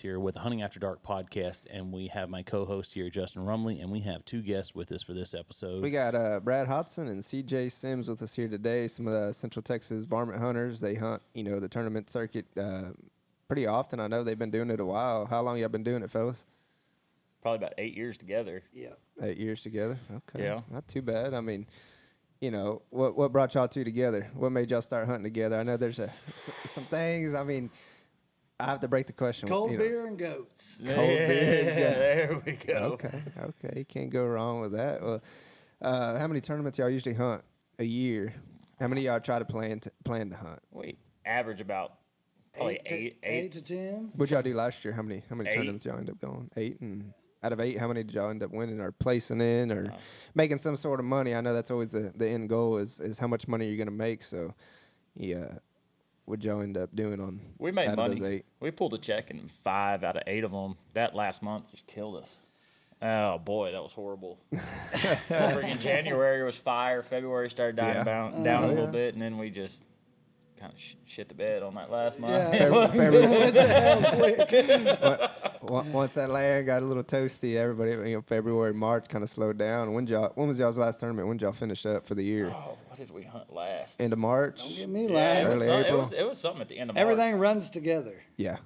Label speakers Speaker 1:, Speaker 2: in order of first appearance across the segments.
Speaker 1: here with the Hunting After Dark podcast, and we have my co-host here, Justin Rumley, and we have two guests with us for this episode.
Speaker 2: We got Brad Hodgson and CJ Sims with us here today. Some of the Central Texas varmint hunters. They hunt, the tournament circuit pretty often. I know they've been doing it a while. How long y'all been doing it, fellas?
Speaker 3: Probably about 8 years together.
Speaker 4: Yeah.
Speaker 2: 8 years together? Okay.
Speaker 3: Yeah.
Speaker 2: Not too bad. I mean, what brought y'all two together? What made y'all start hunting together? I know there's some things. I mean, I have to break the question.
Speaker 4: Cold beer and goats.
Speaker 2: Cold beer and goats.
Speaker 3: There we go.
Speaker 2: Okay. You can't go wrong with that. Well, how many tournaments y'all usually hunt a year? How many y'all try to plan to hunt?
Speaker 3: We average about probably eight
Speaker 4: to 10.
Speaker 2: What'd y'all do last year? How many
Speaker 3: 8.
Speaker 2: tournaments y'all end up going? 8, and out of 8, how many did y'all end up winning or placing in or making some sort of money? I know that's always the end goal is how much money you're gonna make. So, yeah, what'd y'all end up doing on?
Speaker 3: We made
Speaker 2: out
Speaker 3: money.
Speaker 2: Of those 8?
Speaker 3: We pulled a check in 5 out of 8 of them. That last month just killed us. Oh boy, that was horrible. Freaking January was fire. February started down a little bit, and then we just kind of shit the bed on that last month.
Speaker 4: Yeah, went to hell quick.
Speaker 2: Once that land got a little toasty, everybody, February, March kind of slowed down. When was y'all's last tournament? When did y'all finish up for the year?
Speaker 3: Oh, what did we hunt last?
Speaker 2: End of March?
Speaker 4: Don't get me
Speaker 3: Yeah,
Speaker 4: lying.
Speaker 3: it was something at the end of March.
Speaker 4: Everything runs together
Speaker 2: Yeah.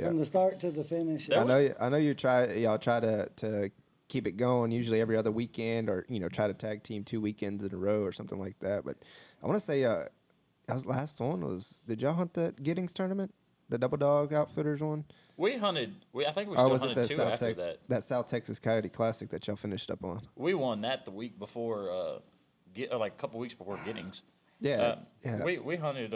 Speaker 4: from the start to the finish.
Speaker 2: I know y'all try to keep it going usually every other weekend or try to tag team 2 weekends in a row or something like that. But I want to say y'all's last one did y'all hunt that Giddings tournament, the Double Dog Outfitters one?
Speaker 3: We hunted. I think we still hunted 2 after that.
Speaker 2: That South Texas Coyote Classic that y'all finished up on.
Speaker 3: We won that the week before, like a couple weeks before Giddings.
Speaker 2: Yeah.
Speaker 3: We hunted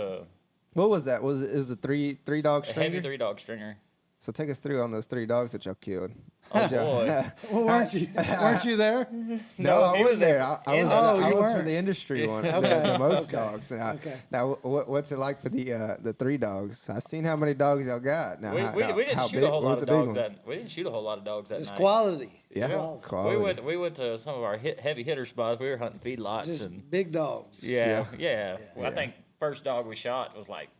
Speaker 2: What was that? Was it a three dog
Speaker 3: a
Speaker 2: stringer?
Speaker 3: heavy 3-dog stringer.
Speaker 2: So take us through on those 3 dogs that y'all killed.
Speaker 3: Oh boy.
Speaker 4: Well, weren't you there?
Speaker 2: No, I wasn't there. I was for
Speaker 4: weren't.
Speaker 2: the industry one.
Speaker 4: Okay.
Speaker 2: The most dogs. Now, what's it like for the 3 dogs? I seen how many dogs y'all got. Now,
Speaker 3: We didn't shoot a whole lot of dogs
Speaker 2: ones?
Speaker 3: we didn't shoot a whole lot of dogs that
Speaker 4: Just
Speaker 3: night.
Speaker 4: quality.
Speaker 2: Yeah, quality.
Speaker 3: We went to some of our heavy hitter spots. We were hunting feedlots
Speaker 4: Just
Speaker 3: and
Speaker 4: big dogs.
Speaker 3: yeah. Well, I think first dog we shot was like,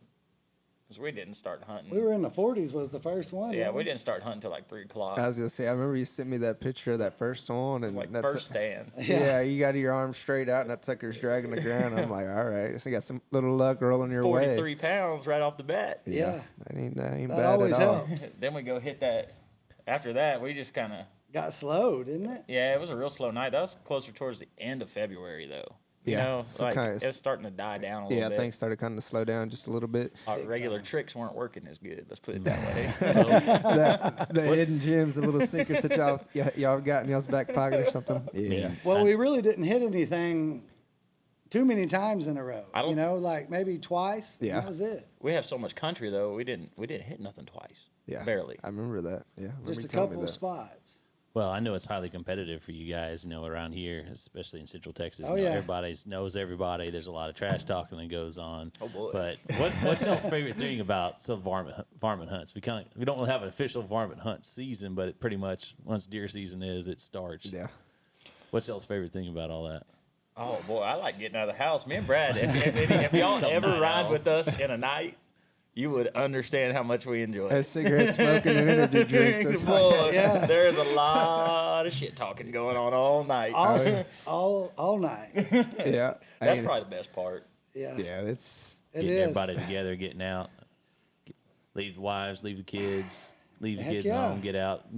Speaker 3: because we didn't start hunting.
Speaker 4: We were in the 40s with the first one.
Speaker 3: Yeah,
Speaker 4: weren't
Speaker 3: we didn't start hunting until like 3 o'clock.
Speaker 2: I was gonna say, I remember you sent me that picture of that first one, and
Speaker 3: It was like
Speaker 2: that's
Speaker 3: first stand.
Speaker 2: Yeah, you got your arms straight out, and that sucker's dragging the ground. I'm like, all right, so you got some little luck rolling your way.
Speaker 3: 43 pounds right off the bat.
Speaker 4: Yeah.
Speaker 2: That ain't bad
Speaker 4: That always
Speaker 2: at all.
Speaker 4: helps.
Speaker 3: Then we go hit that. After that, we just kind of.
Speaker 4: Got slowed, didn't it?
Speaker 3: Yeah, it was a real slow night. That was closer towards the end of February, though.
Speaker 2: Yeah, so
Speaker 3: like
Speaker 2: kinda
Speaker 3: it was starting to die down a little
Speaker 2: Yeah,
Speaker 3: bit.
Speaker 2: things started kind of to slow down just a little bit.
Speaker 3: Our regular tricks weren't working as good. Let's put it that way.
Speaker 2: The hidden gems, the little secrets that y'all got in y'all's back pocket or something. Yeah.
Speaker 4: Well, we really didn't hit anything too many times in a row.
Speaker 3: I don't-
Speaker 4: Like maybe twice. and
Speaker 2: Yeah.
Speaker 4: That was it.
Speaker 3: We have so much country though. We didn't hit nothing twice.
Speaker 2: Yeah.
Speaker 3: Barely.
Speaker 2: I remember that. Yeah. I remember
Speaker 4: Just
Speaker 2: you
Speaker 4: a
Speaker 2: telling me
Speaker 4: couple of
Speaker 2: that.
Speaker 4: spots.
Speaker 1: Well, I know it's highly competitive for you guys, around here, especially in Central Texas.
Speaker 4: Oh, yeah.
Speaker 1: Everybody knows everybody. There's a lot of trash talking that goes on.
Speaker 3: Oh, boy.
Speaker 1: But what's y'all's favorite thing about some varmint hunts? We don't have an official varmint hunt season, but it pretty much once deer season is, it starts.
Speaker 2: Yeah.
Speaker 1: What's y'all's favorite thing about all that?
Speaker 3: Oh boy, I like getting out of the house. Me and Brad, if y'all ever
Speaker 1: night
Speaker 3: ride
Speaker 1: owls.
Speaker 3: with us in a night, you would understand how much we enjoy
Speaker 2: There's
Speaker 3: it.
Speaker 2: cigarette smoking and energy drinks. That's
Speaker 3: Boy, there is a lot of shit talking going on all night.
Speaker 4: All night.
Speaker 2: Yeah.
Speaker 3: That's probably the best part.
Speaker 4: Yeah.
Speaker 2: Yeah, it's
Speaker 4: It
Speaker 1: Getting
Speaker 4: is.
Speaker 1: everybody together, getting out. Leave the wives, leave the kids. Leave the
Speaker 4: Heck
Speaker 1: kids
Speaker 4: yeah.
Speaker 1: home, get out and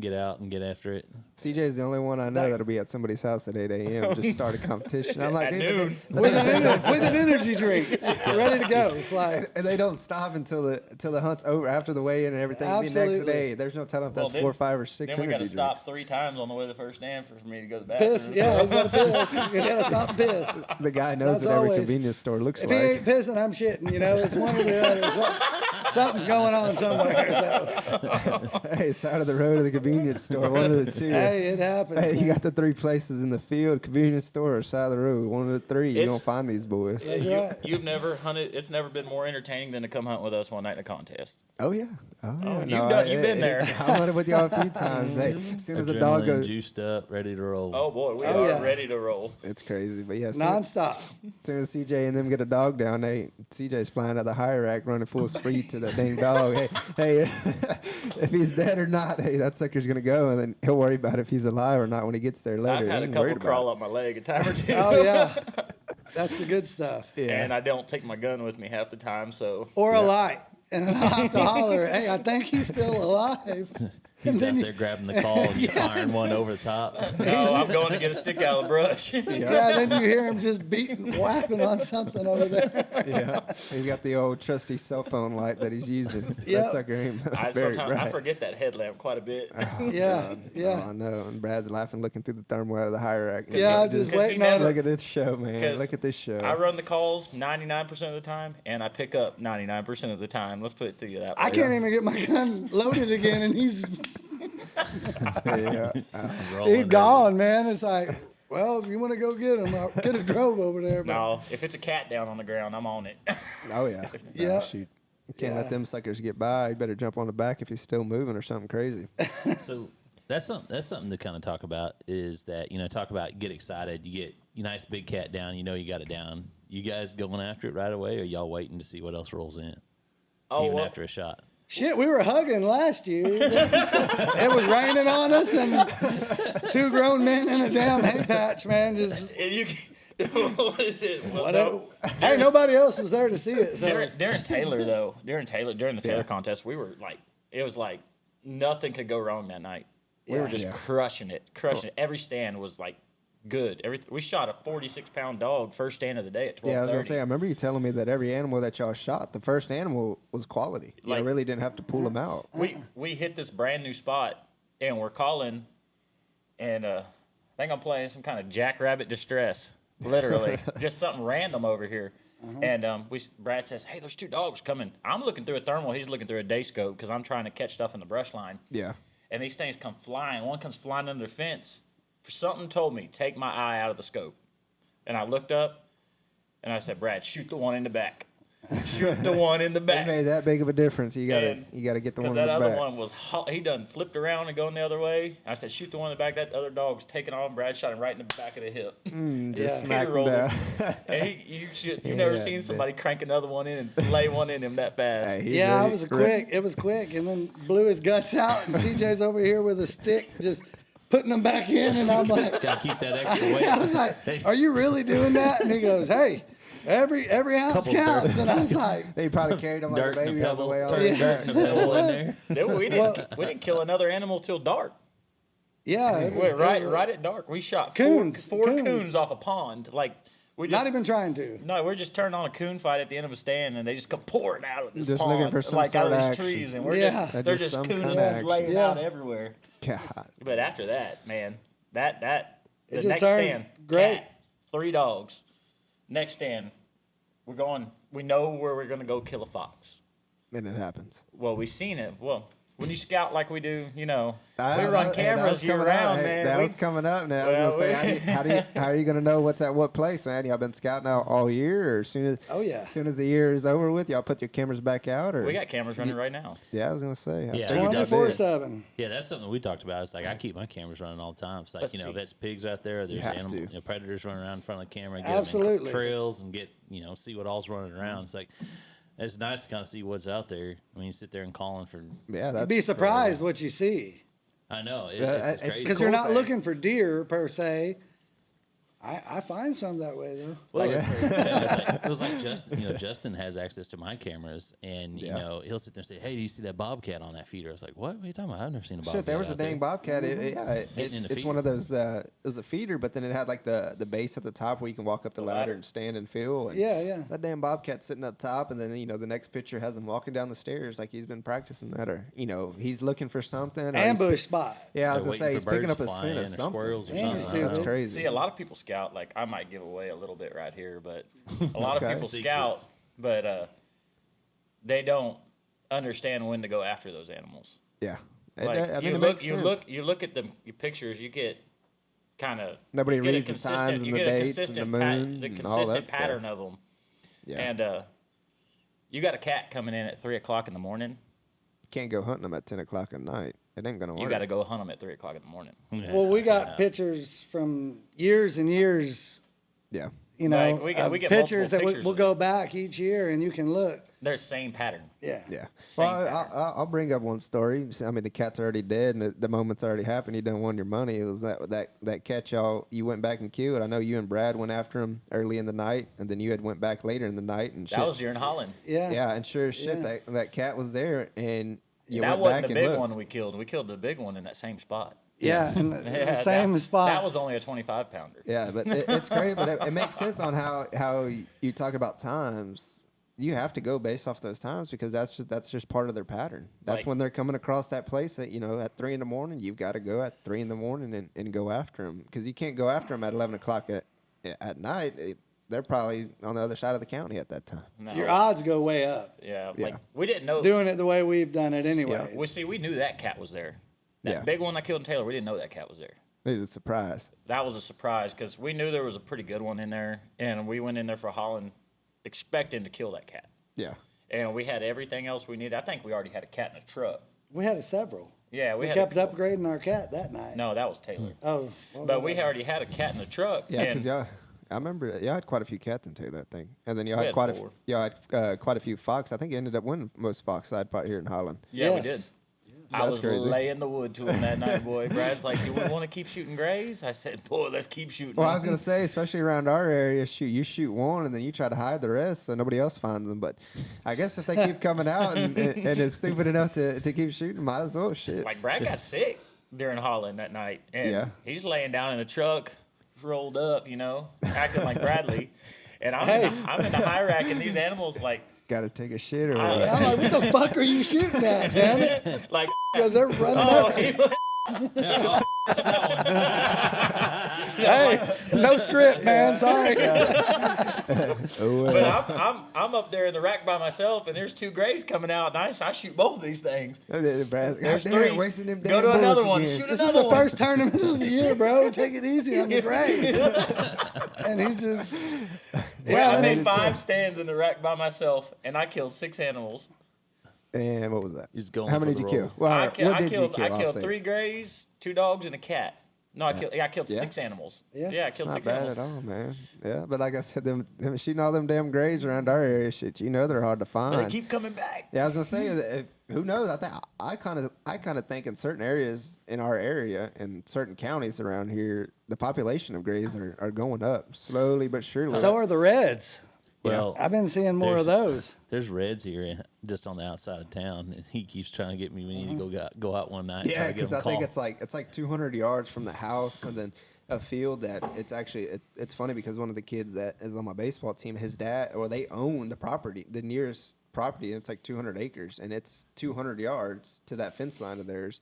Speaker 1: get after it.
Speaker 2: CJ's the only one I know that'll be at somebody's house at 8 a.m. Just start a competition. I'm like,
Speaker 3: At noon.
Speaker 4: with an energy drink, ready to go. Like,
Speaker 2: and they don't stop until the hunt's over after the weigh-in and everything. The next
Speaker 4: Absolutely.
Speaker 2: day, there's no telling if that's
Speaker 3: Well,
Speaker 2: 4, 5, or 6
Speaker 3: Then we got
Speaker 2: energy
Speaker 3: to stop
Speaker 2: drinks.
Speaker 3: 3 times on the way to the first stand for me to go to the bathroom.
Speaker 4: piss. Yeah, he's got to piss. He's got to stop and piss.
Speaker 2: The guy knows
Speaker 4: That's
Speaker 2: what every
Speaker 4: always-
Speaker 2: convenience store looks
Speaker 4: If he ain't
Speaker 2: like.
Speaker 4: pissing, I'm shitting. It's one or the other. Something's going on somewhere. So.
Speaker 2: Hey, side of the road or the convenience store, one of the two.
Speaker 4: Hey, it happens.
Speaker 2: Hey, you
Speaker 4: man.
Speaker 2: got the 3 places in the field, convenience store or side of the road. One of the 3. You
Speaker 3: It's-
Speaker 2: don't find these boys.
Speaker 4: That's right.
Speaker 3: You've never hunted. It's never been more entertaining than to come hunt with us one night in a contest.
Speaker 2: Oh yeah. Oh yeah.
Speaker 3: you've been there.
Speaker 2: I hunted with y'all a few times. Hey, as soon as the dog
Speaker 1: Adrenaline,
Speaker 2: goes,
Speaker 1: juiced up, ready to roll.
Speaker 3: Oh boy, we
Speaker 4: Oh,
Speaker 3: are
Speaker 4: yeah.
Speaker 3: ready to roll.
Speaker 2: it's crazy. But yeah, as
Speaker 4: Nonstop.
Speaker 2: soon as CJ and them get a dog down, CJ's flying out the high rack, running full speed to that dang dog. Hey, if he's dead or not, hey, that sucker's gonna go, and then he'll worry about if he's alive or not when he gets there later.
Speaker 3: I've had
Speaker 2: He
Speaker 3: a
Speaker 2: ain't
Speaker 3: couple
Speaker 2: worried about
Speaker 3: crawl
Speaker 2: it.
Speaker 3: up my leg a time or two.
Speaker 4: Oh yeah, that's the good stuff.
Speaker 2: Yeah.
Speaker 3: And I don't take my gun with me half the time, so
Speaker 4: Or a light, and I have to holler, "Hey, I think he's still alive."
Speaker 1: He's out there grabbing the call and firing one over the top.
Speaker 3: no, I'm going to get a stick out of the brush.
Speaker 4: Yeah, then you hear him just beating, whapping on something over there.
Speaker 2: Yeah, he's got the old trusty cell phone light that he's using.
Speaker 4: Yep.
Speaker 2: That sucker ain't
Speaker 3: I
Speaker 2: very
Speaker 3: sometimes I
Speaker 2: bright.
Speaker 3: forget that headlamp quite a bit.
Speaker 4: Yeah,
Speaker 2: Oh,
Speaker 4: yeah.
Speaker 2: I know. And Brad's laughing, looking through the thermal out of the hierarchy.
Speaker 4: Yeah, I'm just waiting on
Speaker 2: Look
Speaker 4: it.
Speaker 2: at this show, man.
Speaker 3: 'Cause
Speaker 2: Look at this show.
Speaker 3: I run the calls 99% of the time, and I pick up 99% of the time. Let's put it to you that way.
Speaker 4: I can't even get my gun loaded again, and he's
Speaker 2: yeah.
Speaker 4: he's gone, man. It's like, well, if you want to go get him, I could have drove over there. But
Speaker 3: No, if it's a cat down on the ground, I'm on it.
Speaker 2: Oh, yeah.
Speaker 4: Yeah.
Speaker 2: Shoot. You can't
Speaker 4: Yeah.
Speaker 2: let them suckers get by. You better jump on the back if he's still moving or something crazy.
Speaker 1: So that's something to kind of talk about is that, talk about get excited. You get your nice big cat down, you got it down. You guys going after it right away, or y'all waiting to see what else rolls in? Even
Speaker 3: well,
Speaker 1: after a shot.
Speaker 4: shit, we were hugging last year. It was raining on us, and two grown men in a damn hay patch, man. Just
Speaker 3: and you what is it? Well,
Speaker 4: whatever. Hey, nobody else was there to see it. So
Speaker 3: During Taylor though, during the Taylor contest, we were like, it was like nothing could go wrong that night. We were just
Speaker 2: Yeah.
Speaker 3: crushing it. Every stand was like good. We shot a 46-pound dog first stand of the day at 12:30.
Speaker 2: Yeah, I was going to say, I remember you telling me that every animal that y'all shot, the first animal was quality. You
Speaker 3: Like-
Speaker 2: really didn't have to pull them out.
Speaker 3: we hit this brand new spot, and we're calling, and I think I'm playing some kind of Jackrabbit Distress, literally, just something random over here. And Brad says, "Hey, there's two dogs coming." I'm looking through a thermal. He's looking through a day scope because I'm trying to catch stuff in the brush line.
Speaker 2: Yeah.
Speaker 3: And these things come flying. One comes flying under the fence. For something told me, take my eye out of the scope. And I looked up, and I said, "Brad, shoot the one in the back. Shoot the one in the
Speaker 2: It
Speaker 3: back."
Speaker 2: made that big of a difference. You got
Speaker 3: And-
Speaker 2: to get the one
Speaker 3: Because
Speaker 2: in
Speaker 3: that
Speaker 2: the
Speaker 3: other
Speaker 2: back.
Speaker 3: one was he done flipped around and going the other way. I said, "Shoot the one in the back." That other dog's taking on. Brad shot him right in the back of the hip.
Speaker 2: Just
Speaker 4: Yeah.
Speaker 2: smack him
Speaker 3: rolled
Speaker 2: down.
Speaker 3: And you've never
Speaker 2: Yeah,
Speaker 3: seen somebody crank another one in and lay one in him that fast.
Speaker 2: Hey, he's
Speaker 4: yeah,
Speaker 2: ready-
Speaker 4: it was quick. It was quick, and then blew his guts out. And CJ's over here with a stick, just putting them back in, and I'm like,
Speaker 1: Gotta keep that extra weight.
Speaker 4: I was like, "Are you really doing that?" And he goes, "Hey, every ounce
Speaker 1: Couple
Speaker 4: counts." And I was like,
Speaker 2: They probably carried him like a
Speaker 1: Dirt and a
Speaker 2: baby all the
Speaker 1: pebble.
Speaker 2: way out.
Speaker 1: Turn dirt and a pebble in there.
Speaker 3: No, we didn't kill another animal till dark.
Speaker 4: "Yeah, it was,
Speaker 3: Right at dark. We shot
Speaker 4: Coons,
Speaker 3: four
Speaker 4: coons.
Speaker 3: coons off a pond. Like we just
Speaker 4: not even trying to."
Speaker 3: No, we're just turning on a coon fight at the end of a stand, and they just come pouring out of this
Speaker 2: Just
Speaker 3: pond,
Speaker 2: looking for some
Speaker 3: like out of
Speaker 2: sort
Speaker 3: these
Speaker 2: of action.
Speaker 3: trees, and we're
Speaker 4: Yeah.
Speaker 3: just
Speaker 2: That
Speaker 3: they're
Speaker 2: just
Speaker 3: just
Speaker 2: some
Speaker 3: coons
Speaker 2: kind of action.
Speaker 3: laying
Speaker 4: Yeah.
Speaker 3: out everywhere.
Speaker 2: God.
Speaker 3: But after that, man, the
Speaker 4: just
Speaker 3: next
Speaker 4: turned
Speaker 3: stand,
Speaker 4: great.
Speaker 3: cat, 3 dogs. Next stand, we're going. We know where we're gonna go kill a fox.
Speaker 2: And it happens.
Speaker 3: Well, we seen it. Well, when you scout like we do, we run
Speaker 2: That
Speaker 3: cameras
Speaker 2: was
Speaker 3: year
Speaker 2: coming up.
Speaker 3: round,
Speaker 2: Hey,
Speaker 3: man.
Speaker 2: That
Speaker 3: We-
Speaker 2: was coming up now.
Speaker 3: Well,
Speaker 2: I was gonna say, how are you going to know what's at what place, man? Y'all been scouting out all year, or as soon as the year is over with, y'all put your cameras back out, or
Speaker 3: we got cameras running right now.
Speaker 2: yeah, I was going to say, I
Speaker 1: Yeah.
Speaker 2: figured y'all did.
Speaker 4: 24/7.
Speaker 1: Yeah, that's something we talked about. It's like I keep my cameras running all the time. It's like,
Speaker 3: Let's see.
Speaker 1: if that's pigs out there, there's
Speaker 2: have
Speaker 1: animal,
Speaker 2: to.
Speaker 1: predators running around in front of the camera, get 'em in
Speaker 4: Absolutely.
Speaker 1: trails and get, see what all's running around. It's like, it's nice to kind of see what's out there. I mean, you sit there and calling for,
Speaker 2: Yeah, that's
Speaker 4: You'd be surprised what you see,
Speaker 1: I know,
Speaker 2: Yeah,
Speaker 1: it's
Speaker 2: it's
Speaker 1: crazy.
Speaker 4: because
Speaker 2: cool
Speaker 4: you're not
Speaker 2: thing.
Speaker 4: looking for deer per se. I find some that way though.
Speaker 1: Well, it was like Justin. Justin has access to my cameras, and
Speaker 2: Yeah.
Speaker 1: he'll sit there and say, "Hey, do you see that bobcat on that feeder?" I was like, "What? What are you talking about? I've never seen a bobcat."
Speaker 2: Shit, there was a
Speaker 1: out there."
Speaker 2: dang bobcat.
Speaker 1: Hitting in the
Speaker 2: It's one of those. It was a feeder, but then it had like the base at the top where you can walk up the ladder
Speaker 3: ladder.
Speaker 2: and stand and feel. And
Speaker 4: Yeah.
Speaker 2: That damn bobcat sitting up top, and then the next picture has him walking down the stairs like he's been practicing that, or he's looking for something. or he's
Speaker 4: Ambush spot.
Speaker 2: Yeah, I was
Speaker 1: They're
Speaker 2: gonna say
Speaker 1: waiting
Speaker 2: he's
Speaker 1: for
Speaker 2: picking
Speaker 1: birds
Speaker 2: up a
Speaker 1: to fly
Speaker 2: scent
Speaker 1: in
Speaker 2: of
Speaker 1: or
Speaker 2: something.
Speaker 1: squirrels or
Speaker 4: Yeah,
Speaker 1: something.
Speaker 4: stupid.
Speaker 2: That's crazy.
Speaker 3: See, a lot of people scout. Like I might give away a little bit right here, but a lot of
Speaker 2: Okay.
Speaker 3: people
Speaker 1: Secrets.
Speaker 3: scout, but they don't understand when to go after those animals.
Speaker 2: Yeah,
Speaker 3: Like
Speaker 2: it
Speaker 3: you
Speaker 2: makes sense.
Speaker 3: look at your pictures, you get kind of
Speaker 2: Nobody reads the times and
Speaker 3: you
Speaker 2: the
Speaker 3: get a
Speaker 2: dates and the
Speaker 3: consistent
Speaker 2: moon
Speaker 3: the
Speaker 2: and all that
Speaker 3: consistent
Speaker 2: stuff.
Speaker 3: pattern of them.
Speaker 2: Yeah,
Speaker 3: And you got a cat coming in at 3:00 in the morning.
Speaker 2: can't go hunting them at 10 o'clock at night. It ain't gonna work.
Speaker 3: You got to go hunt them at 3:00 in the morning.
Speaker 1: Yeah.
Speaker 4: Well, we got pictures from years and years
Speaker 2: Yeah,
Speaker 4: you know,
Speaker 3: Like, we get
Speaker 4: pictures that
Speaker 3: multiple pictures
Speaker 4: we'll
Speaker 3: of
Speaker 4: go
Speaker 3: these.
Speaker 4: back each year, and you can look.
Speaker 3: They're same pattern.
Speaker 4: Yeah.
Speaker 2: Yeah.
Speaker 3: Same
Speaker 2: Well,
Speaker 3: pattern.
Speaker 2: I'll bring up one story. I mean, the cat's already dead, and the moment's already happened. You done won your money. It was that cat you went back and killed. I know you and Brad went after him early in the night, and then you had went back later in the night and shit.
Speaker 3: That was during Holland.
Speaker 4: Yeah.
Speaker 2: Yeah, and sure as shit,
Speaker 4: Yeah.
Speaker 2: that cat was there, and you
Speaker 3: That
Speaker 2: went
Speaker 3: wasn't
Speaker 2: back
Speaker 3: the
Speaker 2: and
Speaker 3: big
Speaker 2: looked.
Speaker 3: one we killed. We killed the big one in that same spot.
Speaker 4: Yeah, in
Speaker 3: Yeah,
Speaker 4: the same spot.
Speaker 3: That was only a 25-pounder.
Speaker 2: Yeah, but it's great. But it makes sense on how you talk about times. You have to go based off those times because that's just part of their pattern. That's
Speaker 3: Like-
Speaker 2: when they're coming across that place at at 3 a.m. You've got to go at 3 a.m. and go after them because you can't go after them at 11 o'clock at night. They're probably on the other side of the county at that time.
Speaker 3: No.
Speaker 4: Your odds go way up
Speaker 3: Yeah,
Speaker 2: Yeah.
Speaker 3: like we didn't know.
Speaker 4: doing it the way we've done it anyway.
Speaker 3: We knew that cat was there. That
Speaker 2: Yeah.
Speaker 3: big one I killed in Taylor, we didn't know that cat was there.
Speaker 2: It was a surprise.
Speaker 3: That was a surprise because we knew there was a pretty good one in there, and we went in there for Holland expecting to kill that cat.
Speaker 2: Yeah.
Speaker 3: And we had everything else we needed. I think we already had a cat in a truck.
Speaker 4: We had several.
Speaker 3: Yeah,
Speaker 4: We
Speaker 3: had
Speaker 4: kept upgrading our cat that night.
Speaker 3: No, that was Taylor.
Speaker 4: Oh, what
Speaker 3: But
Speaker 4: was
Speaker 3: we
Speaker 4: that?
Speaker 3: already had a cat in the truck.
Speaker 2: Yeah, because
Speaker 3: and
Speaker 2: I remember y'all had quite a few cats into that thing, and then y'all
Speaker 3: We
Speaker 2: had
Speaker 3: had
Speaker 2: quite
Speaker 3: four.
Speaker 2: quite a few fox. I think you ended up winning most fox side pot here in Holland.
Speaker 3: yeah, we
Speaker 4: Yes.
Speaker 3: did. I
Speaker 2: That's
Speaker 3: was
Speaker 2: crazy.
Speaker 3: laying the wood to him that night, boy. Brad's like, "Do we want to keep shooting grays?" I said, "Boy, let's keep shooting."
Speaker 2: Well, I
Speaker 3: them."
Speaker 2: was gonna say, especially around our area, you shoot one and then you try to hide the rest so nobody else finds them. But I guess if they keep coming out and is stupid enough to keep shooting, might as well shit.
Speaker 3: Like Brad got sick during Holland that night, and
Speaker 2: Yeah.
Speaker 3: he's laying down in the truck, rolled up, acting like Bradley. And I'm in the high rack, and these animals like
Speaker 2: Got to take a shit or
Speaker 3: I-
Speaker 2: what?
Speaker 4: I'm like, what the fuck are you shooting at, damn it?
Speaker 3: like
Speaker 4: Because they're running
Speaker 3: oh,
Speaker 4: up.
Speaker 3: he was-
Speaker 4: Hey, no script, man. Sorry.
Speaker 2: Oh,
Speaker 3: but I'm up there in the rack by myself, and there's two grays coming out, and I shoot both of these things.
Speaker 2: There's
Speaker 3: There's three.
Speaker 2: wasting them
Speaker 3: Go
Speaker 2: damn
Speaker 3: to another
Speaker 2: bullets
Speaker 3: one.
Speaker 2: again.
Speaker 3: Shoot
Speaker 4: This is
Speaker 3: another
Speaker 4: the
Speaker 3: one.
Speaker 4: first tournament of the year, bro. Take it easy on the Grays. And he's just,
Speaker 3: Yeah, I
Speaker 2: I
Speaker 3: made
Speaker 2: did
Speaker 3: 5
Speaker 2: too.
Speaker 3: stands in the rack by myself, and I killed 6 animals.
Speaker 2: And what was that?
Speaker 1: He's going
Speaker 2: How
Speaker 1: for
Speaker 2: many
Speaker 1: the
Speaker 2: did you
Speaker 1: roll.
Speaker 2: kill? Well,
Speaker 3: I
Speaker 2: what
Speaker 3: killed
Speaker 2: did you kill?
Speaker 3: I
Speaker 2: I'll
Speaker 3: killed
Speaker 2: say.
Speaker 3: 3 grays, 2 dogs, and a cat. No, I killed
Speaker 2: Yeah.
Speaker 3: 6 animals.
Speaker 4: Yeah.
Speaker 3: I killed
Speaker 2: Not
Speaker 3: 6
Speaker 2: bad
Speaker 3: animals.
Speaker 2: at all, man. Yeah, but like I said, them shooting all them damn grays around our area, shit, they're hard to find.
Speaker 3: But they keep coming back.
Speaker 2: Yeah, I was gonna say, who knows? I kind of think in certain areas in our area and certain counties around here, the population of grays are going up slowly but surely.
Speaker 4: so are the Reds.
Speaker 1: Well,
Speaker 4: I've been seeing more of those.
Speaker 1: there's Reds here just on the outside of town, and he keeps trying to get me. We need to go out one night. And try
Speaker 2: yeah,
Speaker 1: to get
Speaker 2: because
Speaker 1: him
Speaker 2: I
Speaker 1: call.
Speaker 2: think it's like 200 yards from the house, and then a field that it's actually it's funny because one of the kids that is on my baseball team, his dad, or they own the property, the nearest property, and it's like 200 acres, and it's 200 yards to that fence line of theirs.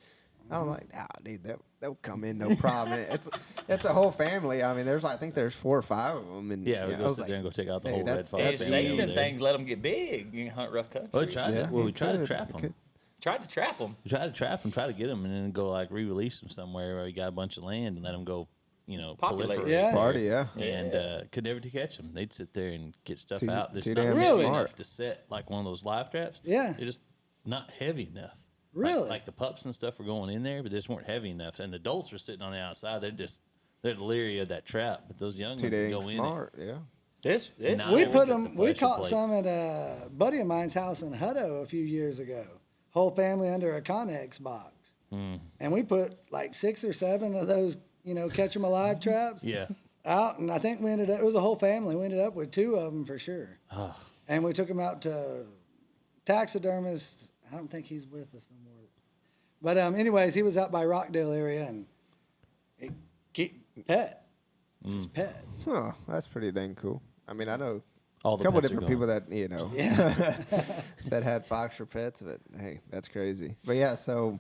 Speaker 2: I'm like, dude, they'll come in, no problem. It's a whole family. I mean, I think there's 4 or 5 of them, and
Speaker 1: Yeah, we
Speaker 2: I
Speaker 1: go
Speaker 2: was
Speaker 1: sit
Speaker 2: like,
Speaker 1: there and go check out the
Speaker 2: hey,
Speaker 1: whole Red
Speaker 2: that's-
Speaker 1: Fox
Speaker 3: Hey,
Speaker 2: that's
Speaker 1: family
Speaker 3: Satan
Speaker 1: over
Speaker 3: and
Speaker 1: there.
Speaker 3: things let them get big. You can hunt rough country.
Speaker 1: Well, we tried
Speaker 2: Yeah,
Speaker 1: to. Well, we
Speaker 2: you
Speaker 1: tried to
Speaker 2: could,
Speaker 1: trap
Speaker 2: you
Speaker 1: them.
Speaker 2: could.
Speaker 3: Tried to trap them.
Speaker 1: We tried to trap them, try to get them, and then go like re-release them somewhere where we got a bunch of land and let them go,
Speaker 3: Populate.
Speaker 1: proliferate.
Speaker 4: Yeah.
Speaker 1: there.
Speaker 2: Party, yeah.
Speaker 1: And could never catch them. They'd sit there and get stuff
Speaker 2: Too-
Speaker 1: out. That's
Speaker 2: too
Speaker 1: not
Speaker 2: damn
Speaker 1: really
Speaker 4: smart.
Speaker 1: enough to set like one of those live traps.
Speaker 4: Yeah.
Speaker 1: They're just not heavy enough.
Speaker 4: Really?
Speaker 1: Like the pups and stuff were going in there, but they just weren't heavy enough. And the adults were sitting on the outside. They're leery of that trap, but those young
Speaker 2: too
Speaker 1: ones
Speaker 2: dang
Speaker 1: go in.
Speaker 2: smart, yeah.
Speaker 3: This
Speaker 1: Nah.
Speaker 4: We
Speaker 1: Never
Speaker 4: put
Speaker 1: set
Speaker 4: them.
Speaker 1: the
Speaker 4: We
Speaker 1: pressure
Speaker 4: caught
Speaker 1: plate.
Speaker 4: some at a buddy of mine's house in Hutto a few years ago. Whole family under a Connex box, and we put like 6 or 7 of those, catch 'em alive traps
Speaker 1: Yeah.
Speaker 4: out, and I think we ended up. It was a whole family. We ended up with 2 of them for sure, and we took them out to taxidermist. I don't think he's with us no more. But anyways, he was out by Rockdale area and pet. It's his pet.
Speaker 2: Oh, that's pretty dang cool. I mean, I know
Speaker 1: All
Speaker 2: a
Speaker 1: the
Speaker 2: couple
Speaker 1: pets are
Speaker 2: different
Speaker 1: gone.
Speaker 2: people that
Speaker 4: Yeah.
Speaker 2: that had fox for pets, but hey, that's crazy. But yeah, so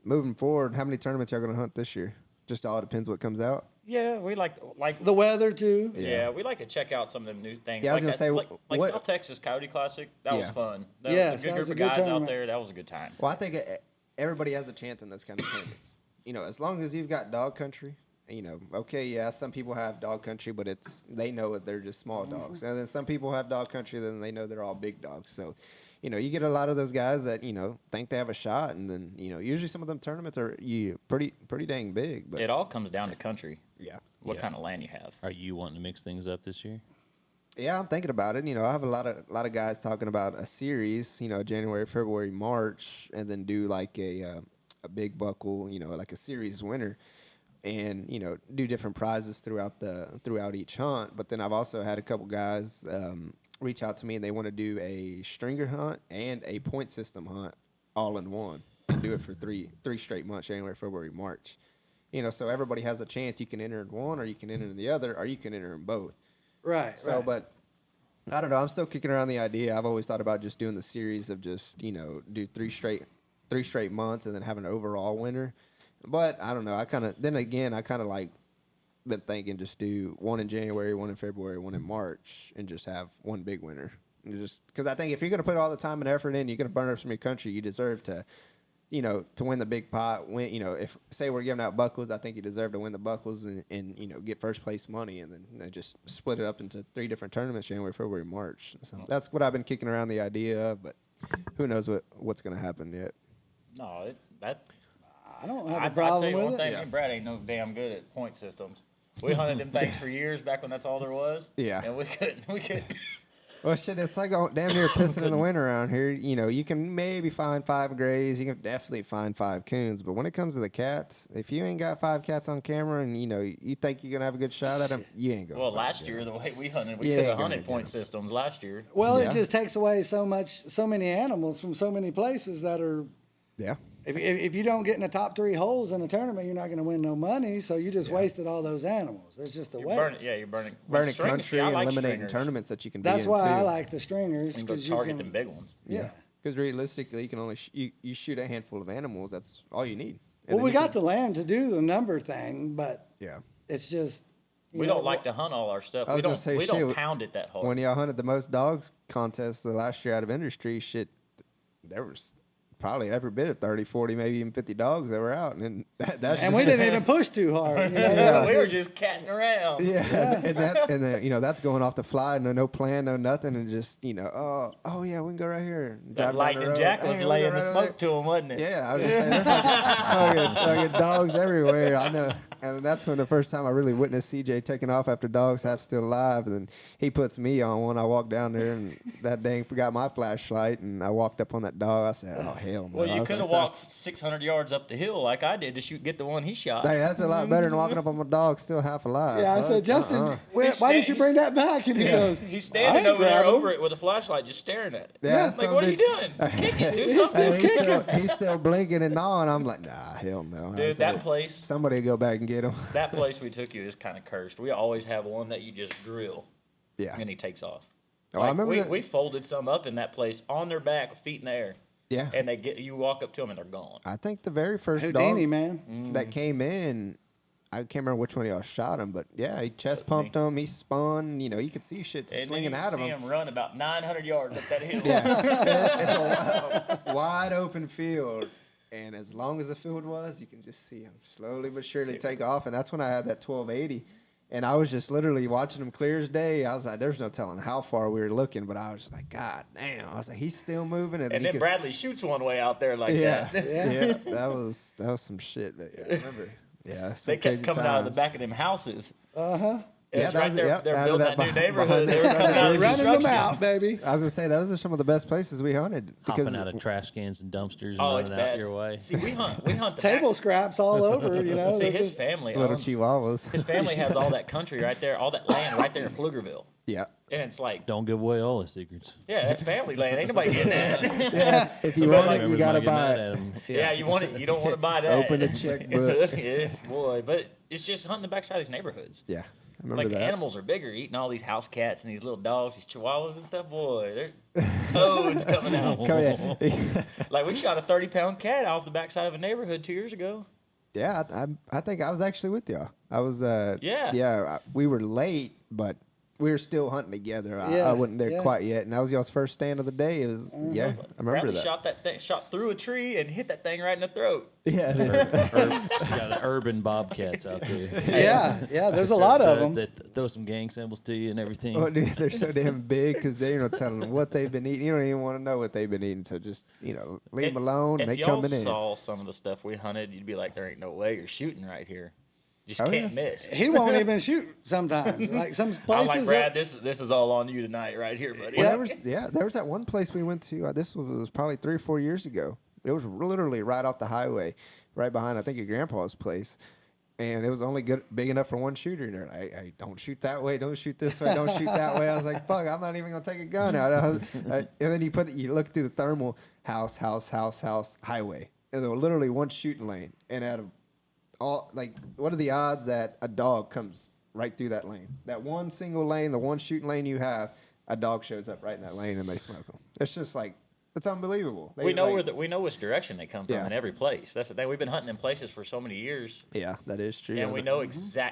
Speaker 2: moving forward, how many tournaments y'all gonna hunt this year? Just all depends what comes out.
Speaker 3: Yeah, we like
Speaker 4: The weather too.
Speaker 3: yeah, we like to check out some of them new things.
Speaker 2: Yeah, I was
Speaker 3: like
Speaker 2: gonna say,
Speaker 3: like
Speaker 2: what-
Speaker 3: South Texas Coyote Classic. That was
Speaker 2: Yeah.
Speaker 3: fun.
Speaker 4: Yes,
Speaker 3: a good
Speaker 4: that was
Speaker 3: group
Speaker 4: a
Speaker 3: of
Speaker 4: good
Speaker 3: guys out
Speaker 4: tournament.
Speaker 3: there. That was a good time.
Speaker 2: Well, I think everybody has a chance in those kind of tournaments. As long as you've got dog country, okay, yeah, some people have dog country, but they know that they're just small dogs. And then some people have dog country, then they know they're all big dogs. So, you get a lot of those guys that, think they have a shot. And then, usually some of them tournaments are pretty dang big. But
Speaker 3: It all comes down to country.
Speaker 2: yeah.
Speaker 3: What
Speaker 1: Yeah.
Speaker 3: kind of land you have?
Speaker 1: Are you wanting to mix things up this year?
Speaker 2: Yeah, I'm thinking about it. I have a lot of guys talking about a series. January, February, March, and then do like a big buckle. Like a series winner, and do different prizes throughout each hunt. But then I've also had a couple guys reach out to me, and they want to do a stringer hunt and a point system hunt all in one, and do it for three straight months: January, February, March. So everybody has a chance. You can enter in one, or you can enter in the other, or you can enter in both.
Speaker 4: Right.
Speaker 2: So,
Speaker 4: right.
Speaker 2: but I don't know. I'm still kicking around the idea. I've always thought about just doing the series of just do three straight months and then have an overall winner. But I don't know. I kind of like been thinking just do one in January, one in February, one in March, and just have one big winner. And just because I think if you're going to put all the time and effort in, you're going to burn up some of your country. You deserve to win the big pot. Win, if say we're giving out buckles, I think you deserve to win the buckles and get first place money, and then just split it up into 3 different tournaments: January, February, March. So that's what I've been kicking around the idea of, but who knows what's going to happen yet.
Speaker 3: No,
Speaker 4: I don't have a
Speaker 3: I'd
Speaker 4: problem
Speaker 3: tell you
Speaker 4: with
Speaker 3: one
Speaker 4: it.
Speaker 3: thing, me and Brad ain't no damn good at point systems. We hunted them things for years back when that's all there was.
Speaker 2: Yeah.
Speaker 3: And we couldn't.
Speaker 2: Well, shit, it's like damn near pissing in the wind around here. You can maybe find 5 grays. You can definitely find 5 coons. But when it comes to the cats, if you ain't got 5 cats on camera and, you think you're going to have a good shot at them, you ain't going to.
Speaker 3: Well, last year, the way we hunted, we
Speaker 2: Yeah,
Speaker 3: could
Speaker 2: ain't
Speaker 3: have
Speaker 2: gonna
Speaker 3: hunted
Speaker 2: get
Speaker 3: point
Speaker 2: 'em.
Speaker 3: systems last year.
Speaker 4: Well,
Speaker 2: Yeah.
Speaker 4: it just takes away so many animals from so many places that are.
Speaker 2: Yeah.
Speaker 4: If you don't get in the top 3 holes in a tournament, you're not going to win no money. So you just wasted all those animals. It's just a
Speaker 3: You're
Speaker 4: waste.
Speaker 3: burning.
Speaker 2: Burning
Speaker 3: Stringers,
Speaker 2: country
Speaker 3: see, I
Speaker 2: and
Speaker 3: like
Speaker 2: eliminating
Speaker 3: stringers.
Speaker 2: tournaments that you can
Speaker 4: That's
Speaker 2: be in,
Speaker 4: why I
Speaker 2: too.
Speaker 4: like the stringers
Speaker 3: You can go
Speaker 4: because
Speaker 3: target them big ones.
Speaker 4: Yeah.
Speaker 2: Because realistically, you can only you shoot a handful of animals. That's all you need.
Speaker 4: Well,
Speaker 2: And then
Speaker 4: we
Speaker 2: you
Speaker 4: got
Speaker 2: can-
Speaker 4: the land to do the number thing, but
Speaker 2: Yeah.
Speaker 4: it's just
Speaker 3: We don't like to hunt all our stuff.
Speaker 2: I was
Speaker 3: We
Speaker 2: gonna
Speaker 3: don't.
Speaker 2: say,
Speaker 3: We don't
Speaker 2: shit,
Speaker 3: pound it that hard.
Speaker 2: When y'all hunted the most dogs contest the last year out of industry, shit, there was probably every bit of 30, 40, maybe even 50 dogs that were out. And that's
Speaker 4: and we didn't even push too hard.
Speaker 3: We were just catting around.
Speaker 2: Yeah, and then that's going off the fly, no plan, no nothing, and just oh yeah, we can go right here. And
Speaker 3: That
Speaker 2: drive down the
Speaker 3: lightning
Speaker 2: road.
Speaker 3: jack
Speaker 2: Hey,
Speaker 3: was
Speaker 2: we can
Speaker 3: laying
Speaker 2: go
Speaker 3: the
Speaker 2: right
Speaker 3: smoke
Speaker 2: there.
Speaker 3: to him, wasn't it?
Speaker 2: Yeah, I was just saying, I get dogs everywhere. I know, and that's when the first time I really witnessed CJ taking off after dogs half still alive, and then he puts me on one. I walked down there, and that dang forgot my flashlight, and I walked up on that dog. I said, oh hell no.
Speaker 3: Well,
Speaker 2: I
Speaker 3: you
Speaker 2: was
Speaker 3: could
Speaker 2: like,
Speaker 3: have walked 600 yards up the hill like I did to get the one he shot.
Speaker 2: Hey, that's a lot better than walking up on my dog still half alive.
Speaker 4: Yeah, I
Speaker 2: bud.
Speaker 4: said, Justin,
Speaker 3: He's
Speaker 4: why didn't you
Speaker 3: sta-
Speaker 4: bring that back? And he goes,
Speaker 3: He's
Speaker 4: I
Speaker 3: standing
Speaker 4: ain't
Speaker 3: over there
Speaker 4: grabbing
Speaker 3: over
Speaker 4: him.
Speaker 3: it with a flashlight, just staring at it.
Speaker 2: Yeah,
Speaker 3: Like, what are you doing? Kick it, do something.
Speaker 2: Hey, he's still blinking and gnawing. I'm like, nah, hell no. I
Speaker 3: Dude,
Speaker 2: said,
Speaker 3: that place,
Speaker 2: somebody go back and get him.
Speaker 3: that place we took you is kind of cursed. We always have one that you just drill,
Speaker 2: Yeah.
Speaker 3: and he takes off.
Speaker 2: Oh, I remember that.
Speaker 3: we folded some up in that place on their back, feet in the air.
Speaker 2: Yeah.
Speaker 3: And you walk up to them and they're gone.
Speaker 2: I think the very first
Speaker 4: Houdini,
Speaker 2: dog
Speaker 4: man.
Speaker 2: that came in, I can't remember which one of y'all shot him, but yeah, he chest pumped him. He spun. You could see shit
Speaker 3: And
Speaker 2: slinging
Speaker 3: then you
Speaker 2: out of
Speaker 3: see
Speaker 2: him.
Speaker 3: him run about 900 yards up that hill.
Speaker 2: It's a wide open field. And as long as the field was, you can just see him slowly but surely take off. And that's when I had that 1280. And I was just literally watching him clear as day. I was like, there's no telling how far we were looking, but I was like, God damn. I was like, he's still moving.
Speaker 3: And
Speaker 2: he
Speaker 3: then
Speaker 2: could-
Speaker 3: Bradley shoots one way out there like
Speaker 2: yeah,
Speaker 3: that.
Speaker 2: yeah, that was some shit. But yeah, I remember. Yeah, some
Speaker 3: They kept
Speaker 2: crazy
Speaker 3: coming out of the
Speaker 2: times.
Speaker 3: back of them houses.
Speaker 4: Uh-huh.
Speaker 2: Yeah,
Speaker 3: It's
Speaker 2: that
Speaker 3: right
Speaker 2: was-
Speaker 3: there.
Speaker 2: yep,
Speaker 3: They're
Speaker 2: out of
Speaker 3: building
Speaker 2: that
Speaker 3: that new
Speaker 2: behind
Speaker 3: neighborhood. They were
Speaker 2: the-
Speaker 3: coming out of
Speaker 4: Running them
Speaker 3: construction.
Speaker 4: out, baby.
Speaker 2: I was gonna say those are some of the best places we hunted because
Speaker 1: Hopping out of trash cans and dumpsters and
Speaker 3: Oh, it's
Speaker 1: running out
Speaker 3: bad.
Speaker 1: your way.
Speaker 3: See, we hunt the
Speaker 4: Table
Speaker 3: back.
Speaker 4: scraps all over,
Speaker 3: See,
Speaker 4: they're
Speaker 3: his
Speaker 4: just-
Speaker 3: family
Speaker 2: little
Speaker 3: owns.
Speaker 2: chihuahuas.
Speaker 3: His family has all that country right there, all that land right there in Pflugerville.
Speaker 2: Yeah.
Speaker 3: And it's like,
Speaker 1: Don't give away all the secrets.
Speaker 3: yeah, that's family land. Ain't nobody getting that.
Speaker 2: Yeah. If you
Speaker 3: Somebody
Speaker 2: want
Speaker 3: like
Speaker 2: it, you gotta buy it.
Speaker 1: it.
Speaker 3: Yeah, you want it. You don't want to buy that.
Speaker 2: Open the checkbook.
Speaker 3: Yeah, boy. But it's just hunting the backside of these neighborhoods.
Speaker 2: Yeah. I remember
Speaker 3: Like
Speaker 2: that.
Speaker 3: the animals are bigger, eating all these house cats and these little dogs, these chihuahuas and stuff. Boy, there's toads coming out.
Speaker 2: Come here.
Speaker 3: Like we shot a 30-pound cat off the backside of a neighborhood 2 years ago.
Speaker 2: Yeah, I think I was actually with y'all. I was.
Speaker 3: Yeah.
Speaker 2: We were late, but we were still hunting together.
Speaker 4: Yeah,
Speaker 2: I wasn't there
Speaker 4: yeah.
Speaker 2: quite yet, and that was y'all's first stand of the day. It was yeah. I remember
Speaker 3: Bradley
Speaker 2: that.
Speaker 3: shot through a tree and hit that thing right in the throat.
Speaker 2: Yeah.
Speaker 1: She got an urban bobcats out there.
Speaker 4: yeah, there's a lot of them.
Speaker 1: That throw some gang symbols to you and everything.
Speaker 2: Oh, dude, they're so damn big because they're not telling them what they've been eating. You don't even want to know what they've been eating, so just leave them alone.
Speaker 3: If
Speaker 2: And they
Speaker 3: y'all
Speaker 2: coming in.
Speaker 3: saw some of the stuff we hunted, you'd be like, "There ain't no way you're shooting right here." Just
Speaker 2: Oh,
Speaker 3: can't
Speaker 2: yeah.
Speaker 3: miss.
Speaker 4: He won't even shoot sometimes. Like some
Speaker 3: I'm
Speaker 4: places.
Speaker 3: like, Brad, this is all on you tonight, right here, buddy.
Speaker 2: Well, there was that one place we went to. This was probably 3 or 4 years ago. It was literally right off the highway, right behind I think your grandpa's place, and it was only big enough for one shooter. And they're like, "Hey, don't shoot that way, don't shoot this way, don't shoot that way." I was like, "Fuck, I'm not even gonna take a gun out." And then you look through the thermal house, highway, and there was literally one shooting lane. And out of all, like, what are the odds that a dog comes right through that lane? That one single lane, the one shooting lane you have, a dog shows up right in that lane and they smoke them. It's just like, it's unbelievable.
Speaker 3: We know we know which direction they come from
Speaker 2: Yeah.
Speaker 3: in every place. That's the thing. We've been hunting in places for so many years,
Speaker 2: Yeah, that is true.
Speaker 3: and we know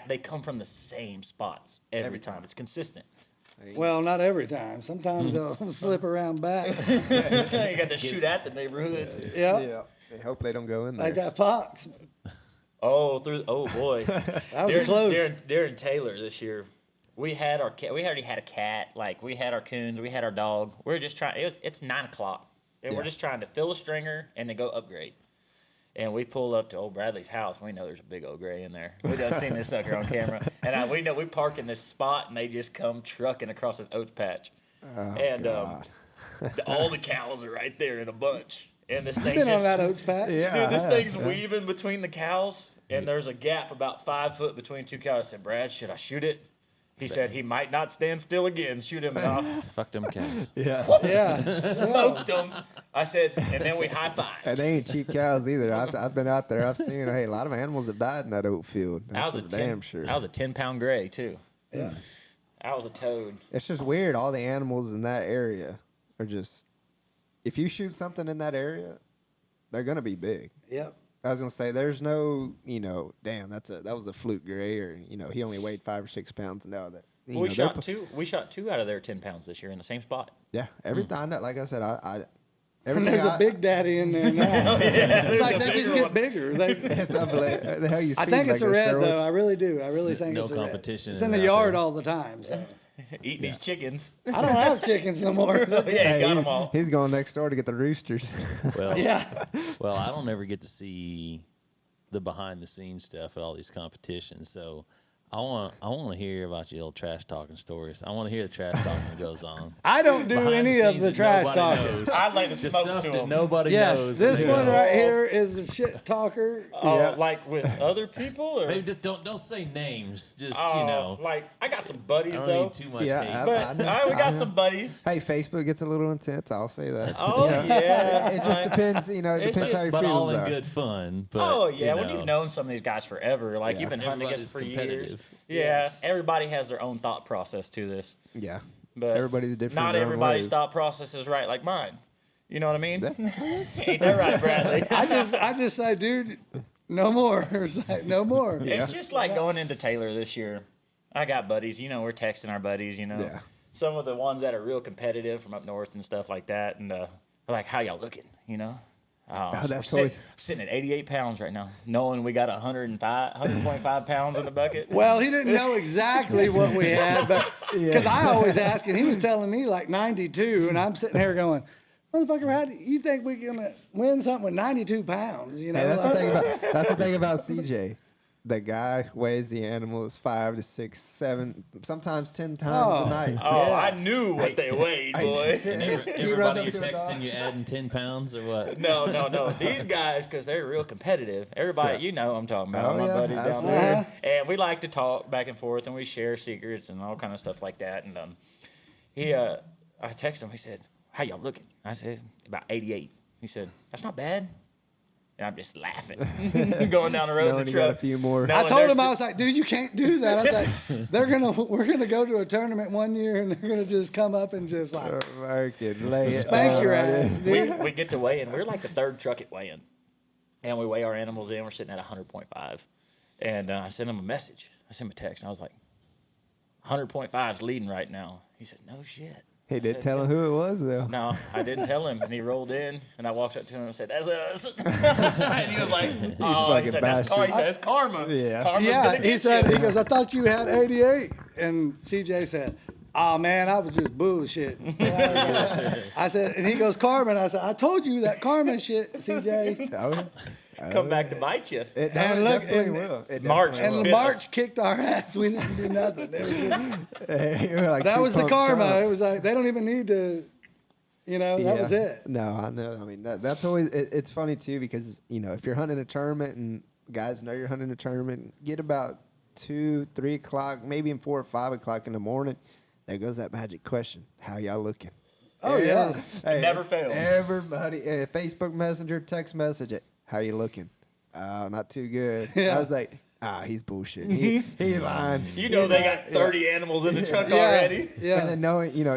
Speaker 3: they come from the same spots every time. It's consistent.
Speaker 4: Well, not every time. Sometimes they'll slip around back.
Speaker 3: You got to shoot at the neighborhood.
Speaker 4: Yeah.
Speaker 2: Yeah. Hope they don't go in there.
Speaker 4: Like that fox.
Speaker 3: Oh boy.
Speaker 4: That was close.
Speaker 3: During Taylor this year, we had our cat. We already had a cat. Like we had our coons. We had our dog. We were just trying. It's 9 o'clock, and we're
Speaker 2: Yeah.
Speaker 3: just trying to fill a stringer and then go upgrade. And we pull up to old Bradley's house. And we know there's a big old gray in there. We done seen this sucker on camera, and we know we park in this spot, and they just come trucking across this oats patch, and
Speaker 2: God.
Speaker 3: all the cows are right there in a bunch. And this thing's
Speaker 4: Been on
Speaker 3: just
Speaker 4: that oats patch.
Speaker 2: Yeah.
Speaker 3: dude, this thing's weaving between the cows, and there's a gap about 5 foot between two cows. I said, Brad, should I shoot it? He said he might not stand still again. Shoot him. And I
Speaker 1: Fuck them cows.
Speaker 2: Yeah.
Speaker 4: Yeah.
Speaker 3: smoked him. I said, and then we high
Speaker 2: And
Speaker 3: fived.
Speaker 2: they ain't cheap cows either. I've been out there. I've seen, hey, a lot of animals have died in that oat field. That's for damn sure.
Speaker 3: That was a 10-pound gray too.
Speaker 4: Yeah.
Speaker 3: That was a toad.
Speaker 2: It's just weird. All the animals in that area are just, if you shoot something in that area, they're going to be big.
Speaker 4: Yep.
Speaker 2: I was going to say, there's no, damn, that was a fluke gray, or, he only weighed 5 or 6 pounds. No, that.
Speaker 3: We shot two out of their 10 pounds this year in the same spot.
Speaker 2: Yeah, every time that, like I said,
Speaker 4: And
Speaker 2: everything
Speaker 4: there's a big daddy in there now. It's like they just get bigger.
Speaker 2: It's unbelievable. The hell you
Speaker 4: I
Speaker 2: see
Speaker 4: think
Speaker 2: like
Speaker 4: it's a
Speaker 2: those
Speaker 4: red,
Speaker 2: steroids?
Speaker 4: though. I really do. I really think
Speaker 1: No
Speaker 4: it's a red.
Speaker 1: competition
Speaker 4: It's in the
Speaker 1: out
Speaker 4: yard
Speaker 1: there.
Speaker 4: all the time. So.
Speaker 3: Eating these chickens.
Speaker 4: I don't have chickens no more.
Speaker 3: Yeah, he got them all.
Speaker 2: He's going next door to get the roosters.
Speaker 1: Well,
Speaker 4: Yeah.
Speaker 1: well, I don't ever get to see the behind the scenes stuff at all these competitions. So I want to hear about your little trash talking stories. I want to hear the trash talking that goes on.
Speaker 4: I don't do
Speaker 1: Behind
Speaker 4: any of
Speaker 1: scenes
Speaker 4: the
Speaker 1: that
Speaker 4: trash
Speaker 1: nobody
Speaker 4: talking.
Speaker 1: knows.
Speaker 3: I'd like to
Speaker 1: The
Speaker 3: smoke
Speaker 1: stuff
Speaker 3: to
Speaker 1: that
Speaker 3: him.
Speaker 1: nobody
Speaker 4: Yes,
Speaker 1: knows.
Speaker 4: this
Speaker 1: Yeah.
Speaker 4: one right here is the shit talker.
Speaker 3: Oh,
Speaker 2: Yeah.
Speaker 3: like with other people, or
Speaker 1: Maybe just don't say names. Just
Speaker 3: like I got some buddies
Speaker 1: I don't
Speaker 3: though.
Speaker 1: need too much
Speaker 2: Yeah,
Speaker 1: hate.
Speaker 3: But
Speaker 2: I know.
Speaker 3: we
Speaker 2: I
Speaker 3: got
Speaker 2: know.
Speaker 3: some buddies.
Speaker 2: Hey, Facebook gets a little intense. I'll say that.
Speaker 3: Oh, yeah.
Speaker 2: It just depends. It
Speaker 3: It's
Speaker 2: depends how
Speaker 3: just-
Speaker 2: your
Speaker 1: But all
Speaker 2: feelings
Speaker 1: in
Speaker 2: are.
Speaker 1: good fun. But,
Speaker 3: Oh yeah, when
Speaker 1: know,
Speaker 3: you've known some of these guys forever, like
Speaker 2: Yeah.
Speaker 3: you've been hunting against
Speaker 1: Everybody's
Speaker 3: them for years.
Speaker 1: competitive.
Speaker 3: Yeah,
Speaker 4: Yes.
Speaker 3: everybody has their own thought process to this,
Speaker 2: Yeah,
Speaker 3: but
Speaker 2: everybody's different.
Speaker 3: not
Speaker 2: in their own
Speaker 3: everybody's
Speaker 2: ways.
Speaker 3: thought process is right like mine. You know what I mean?
Speaker 2: Yeah.
Speaker 3: Ain't that right, Bradley?
Speaker 4: I just say, dude, no more. It's like, no more.
Speaker 3: It's just like going into Taylor this year. I got buddies. We're texting our buddies.
Speaker 2: Yeah.
Speaker 3: Some of the ones that are real competitive from up north and stuff like that, and they're like, "How y'all looking?"
Speaker 2: that's
Speaker 3: we're
Speaker 2: always-
Speaker 3: sitting at 88 pounds right now, knowing we got 125 pounds in the bucket.
Speaker 4: Well, he didn't know exactly what we had, but because I always ask, and he was telling me like 92, and I'm sitting here going, "Motherfucker, how do you think we're gonna win something with 92 pounds?"
Speaker 2: Hey, that's the thing about CJ. The guy weighs the animals 5 to 6, 7, sometimes 10 times a night.
Speaker 3: Oh,
Speaker 4: Yeah.
Speaker 3: I knew what they weighed, boy.
Speaker 2: He runs
Speaker 1: Everybody
Speaker 2: up
Speaker 1: you're
Speaker 2: to a dog.
Speaker 1: texting, you adding 10 pounds or what?
Speaker 3: No. These guys, because they're real competitive. Everybody, I'm talking about.
Speaker 2: Oh,
Speaker 3: My
Speaker 2: yeah,
Speaker 3: buddies down
Speaker 2: absolutely.
Speaker 3: there. And we like to talk back and forth, and we share secrets and all kind of stuff like that. And I texted him. He said, "How y'all looking?" I said, "About 88." He said, "That's not bad." And I'm just laughing, going down the road in
Speaker 2: Knowing
Speaker 3: the
Speaker 2: you got a
Speaker 3: truck.
Speaker 2: few more.
Speaker 3: No,
Speaker 4: I
Speaker 3: and
Speaker 4: told
Speaker 3: there's
Speaker 4: him, I was like, "Dude, you can't do that." I was like, we're gonna go to a tournament one year, and they're gonna just come up and just like
Speaker 2: Fucking lay it
Speaker 4: spank
Speaker 2: down
Speaker 4: your
Speaker 2: right
Speaker 4: ass,
Speaker 2: in.
Speaker 4: dude.
Speaker 3: we get to weigh in. We're like the third truck at weigh in. And we weigh our animals in. We're sitting at 100.5. And I sent him a message. I sent him a text. And I was like, 100.5 is leading right now. He said, "No shit."
Speaker 2: He
Speaker 3: I
Speaker 2: did
Speaker 3: said,
Speaker 2: tell him who it was, though.
Speaker 3: No, I didn't tell him. And he rolled in. And I walked up to him and said, "That's us." And he was like, "Oh," he
Speaker 2: fucking
Speaker 3: said, "That's
Speaker 2: bastard.
Speaker 3: that's karma."
Speaker 2: Yeah.
Speaker 3: Karma's
Speaker 4: Yeah,
Speaker 3: gonna
Speaker 4: he
Speaker 3: get
Speaker 4: said,
Speaker 3: you.
Speaker 4: he goes, "I thought you had 88," and CJ said, "Oh man, I was just bullshit." I said, and he goes, "Carmen." I said, "I told you that Carmen shit, CJ."
Speaker 2: Oh, yeah.
Speaker 3: come back to bite you.
Speaker 2: It
Speaker 4: And look,
Speaker 2: definitely
Speaker 4: and-
Speaker 2: will. It
Speaker 3: March.
Speaker 2: definitely
Speaker 4: And
Speaker 3: Goodness.
Speaker 4: March kicked our ass. We didn't do nothing. It was just,
Speaker 2: will. You were like
Speaker 4: that
Speaker 2: two
Speaker 4: was the
Speaker 2: pump
Speaker 4: karma.
Speaker 2: chumps.
Speaker 4: It was like they don't even need to, that was it.
Speaker 2: No, I know. I mean, that's always. It's funny too because if you're hunting a tournament and guys know you're hunting a tournament, get about 2, 3 o'clock, maybe in 4 or 5 o'clock in the morning. There goes that magic question: how y'all looking?
Speaker 4: Oh, yeah.
Speaker 2: Hey,
Speaker 3: Never fails.
Speaker 2: Everybody, Facebook Messenger, text message it. How you looking? Not too good.
Speaker 4: Yeah.
Speaker 2: I was like, he's bullshit. He lying.
Speaker 3: You know they got 30 animals in the truck already.
Speaker 4: Yeah.
Speaker 2: And then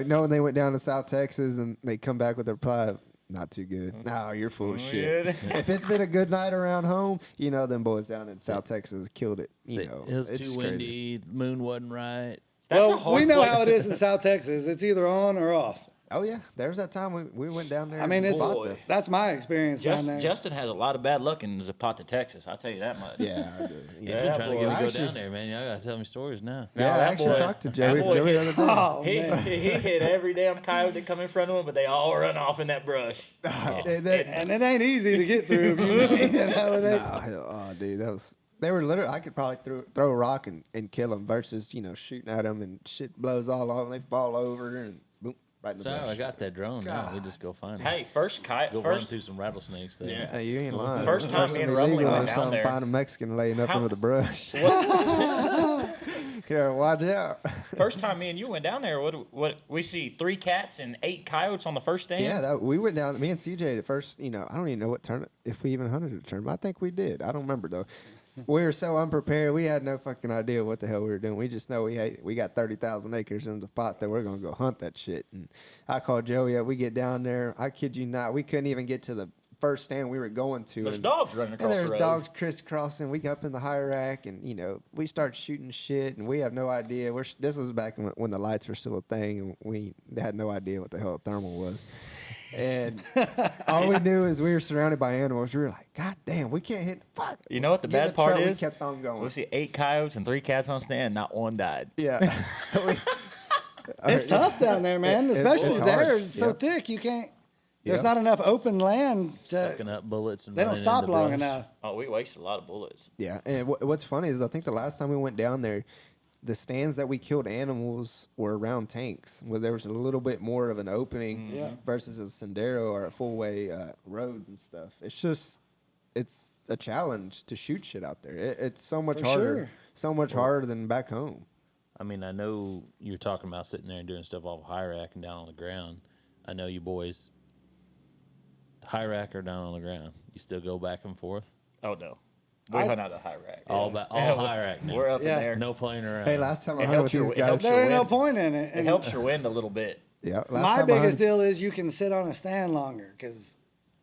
Speaker 2: knowing they went down to South Texas and they come back with a reply, not too good. No, you're full of shit. If it's been a good night around home, them boys down in South Texas killed it.
Speaker 1: It was
Speaker 2: it's
Speaker 1: too
Speaker 2: crazy.
Speaker 1: windy. The moon wasn't right.
Speaker 3: That's a
Speaker 4: Well,
Speaker 3: hard
Speaker 4: we know
Speaker 3: place
Speaker 4: how it
Speaker 3: to-
Speaker 4: is in South Texas. It's either on or off.
Speaker 2: Oh yeah, there was that time we went down there.
Speaker 4: I mean,
Speaker 2: and
Speaker 4: it's
Speaker 2: bought them.
Speaker 4: that's my experience down there.
Speaker 3: Justin has a lot of bad luck in Zapata, Texas. I'll tell you that much.
Speaker 2: Yeah, I do.
Speaker 1: He's
Speaker 2: Yeah.
Speaker 1: been trying to get me to go
Speaker 2: Actually-
Speaker 1: down there, man. Y'all gotta tell me stories now.
Speaker 2: Yeah, I
Speaker 3: that
Speaker 2: actually
Speaker 3: boy-
Speaker 2: talked to
Speaker 3: that
Speaker 2: Joey.
Speaker 3: boy
Speaker 2: Joey the
Speaker 3: hit-
Speaker 2: other day.
Speaker 4: Oh,
Speaker 3: He
Speaker 4: man.
Speaker 3: hit every damn coyote that come in front of him, but they all run off in that brush.
Speaker 2: And
Speaker 4: And it ain't easy to get through. If it ain't.
Speaker 2: oh, dude, they were literally. I could probably throw a rock and kill them versus shooting at them and shit blows all over. They fall over and boom, right in the
Speaker 1: So
Speaker 2: brush.
Speaker 1: I got that drone now. We just go find it.
Speaker 3: Hey, first
Speaker 1: Go
Speaker 3: coyote,
Speaker 1: run
Speaker 3: first
Speaker 1: through some rattlesnakes there.
Speaker 3: Yeah.
Speaker 2: Hey, you ain't lying.
Speaker 3: First time me and Rumley
Speaker 2: illegal
Speaker 3: went
Speaker 2: or
Speaker 3: down
Speaker 2: something,
Speaker 3: there.
Speaker 2: Find a Mexican laying up
Speaker 3: How-
Speaker 2: under the brush. Yeah, watch out.
Speaker 3: first time me and you went down there. What we see 3 cats and 8 coyotes on the first stand.
Speaker 2: Yeah, we went down. Me and CJ at first. I don't even know what tournament. If we even hunted a tournament, I think we did. I don't remember though. We were so unprepared. We had no fucking idea what the hell we were doing. We just know we got 30,000 acres in the pot that we're gonna go hunt that shit. And I called Joey up. We get down there. I kid you not. We couldn't even get to the first stand we were going to.
Speaker 3: There's
Speaker 2: and-
Speaker 3: dogs running
Speaker 2: And
Speaker 3: across
Speaker 2: there's
Speaker 3: the road.
Speaker 2: dogs crisscrossing. We got up in the high rack, and we start shooting shit, and we have no idea. This was back when the lights were still a thing, and we had no idea what the hell a thermal was. And all we knew is we were surrounded by animals. We were like, God damn, we can't hit. Fuck.
Speaker 3: You know what the
Speaker 2: Get in
Speaker 3: bad part
Speaker 2: truck.
Speaker 3: is?
Speaker 2: We kept on going.
Speaker 3: We see 8 coyotes and 3 cats on stand. Not one died.
Speaker 2: Yeah.
Speaker 4: It's tough down there, man. Especially
Speaker 2: it's
Speaker 4: there.
Speaker 2: hard.
Speaker 4: It's so
Speaker 2: Yep.
Speaker 4: thick. You can't. There's
Speaker 2: Yep.
Speaker 4: not enough open land.
Speaker 1: Sucking up bullets and
Speaker 4: They don't
Speaker 1: running
Speaker 4: stop
Speaker 1: into
Speaker 4: long
Speaker 1: brush.
Speaker 4: enough.
Speaker 3: Oh, we wasted a lot of bullets.
Speaker 2: Yeah, and what's funny is I think the last time we went down there, the stands that we killed animals were around tanks, where there was a little bit more of an opening
Speaker 4: Yeah.
Speaker 2: versus a sendero or a full way roads and stuff. It's a challenge to shoot shit out there. It's so much
Speaker 4: For
Speaker 2: harder,
Speaker 4: sure.
Speaker 2: so much harder than back home.
Speaker 1: I mean, I know you're talking about sitting there and doing stuff off high rack and down on the ground. I know you boys, high rack or down on the ground. You still go back and forth.
Speaker 3: Oh no, we hunt out of high rack.
Speaker 1: All
Speaker 3: Yeah,
Speaker 1: high rack. Now.
Speaker 3: We're up
Speaker 4: Yeah.
Speaker 3: in there.
Speaker 1: No playing around.
Speaker 2: Hey, last time I
Speaker 3: It
Speaker 2: hunted with
Speaker 3: helps your-
Speaker 2: these
Speaker 3: it
Speaker 2: guys,
Speaker 3: helps
Speaker 4: There ain't no
Speaker 3: wind.
Speaker 4: point in it.
Speaker 3: It
Speaker 4: And
Speaker 3: helps your wind a little bit.
Speaker 2: yeah, last
Speaker 4: my
Speaker 2: time I
Speaker 4: biggest
Speaker 2: hunted-
Speaker 4: deal is you can sit on a stand longer because.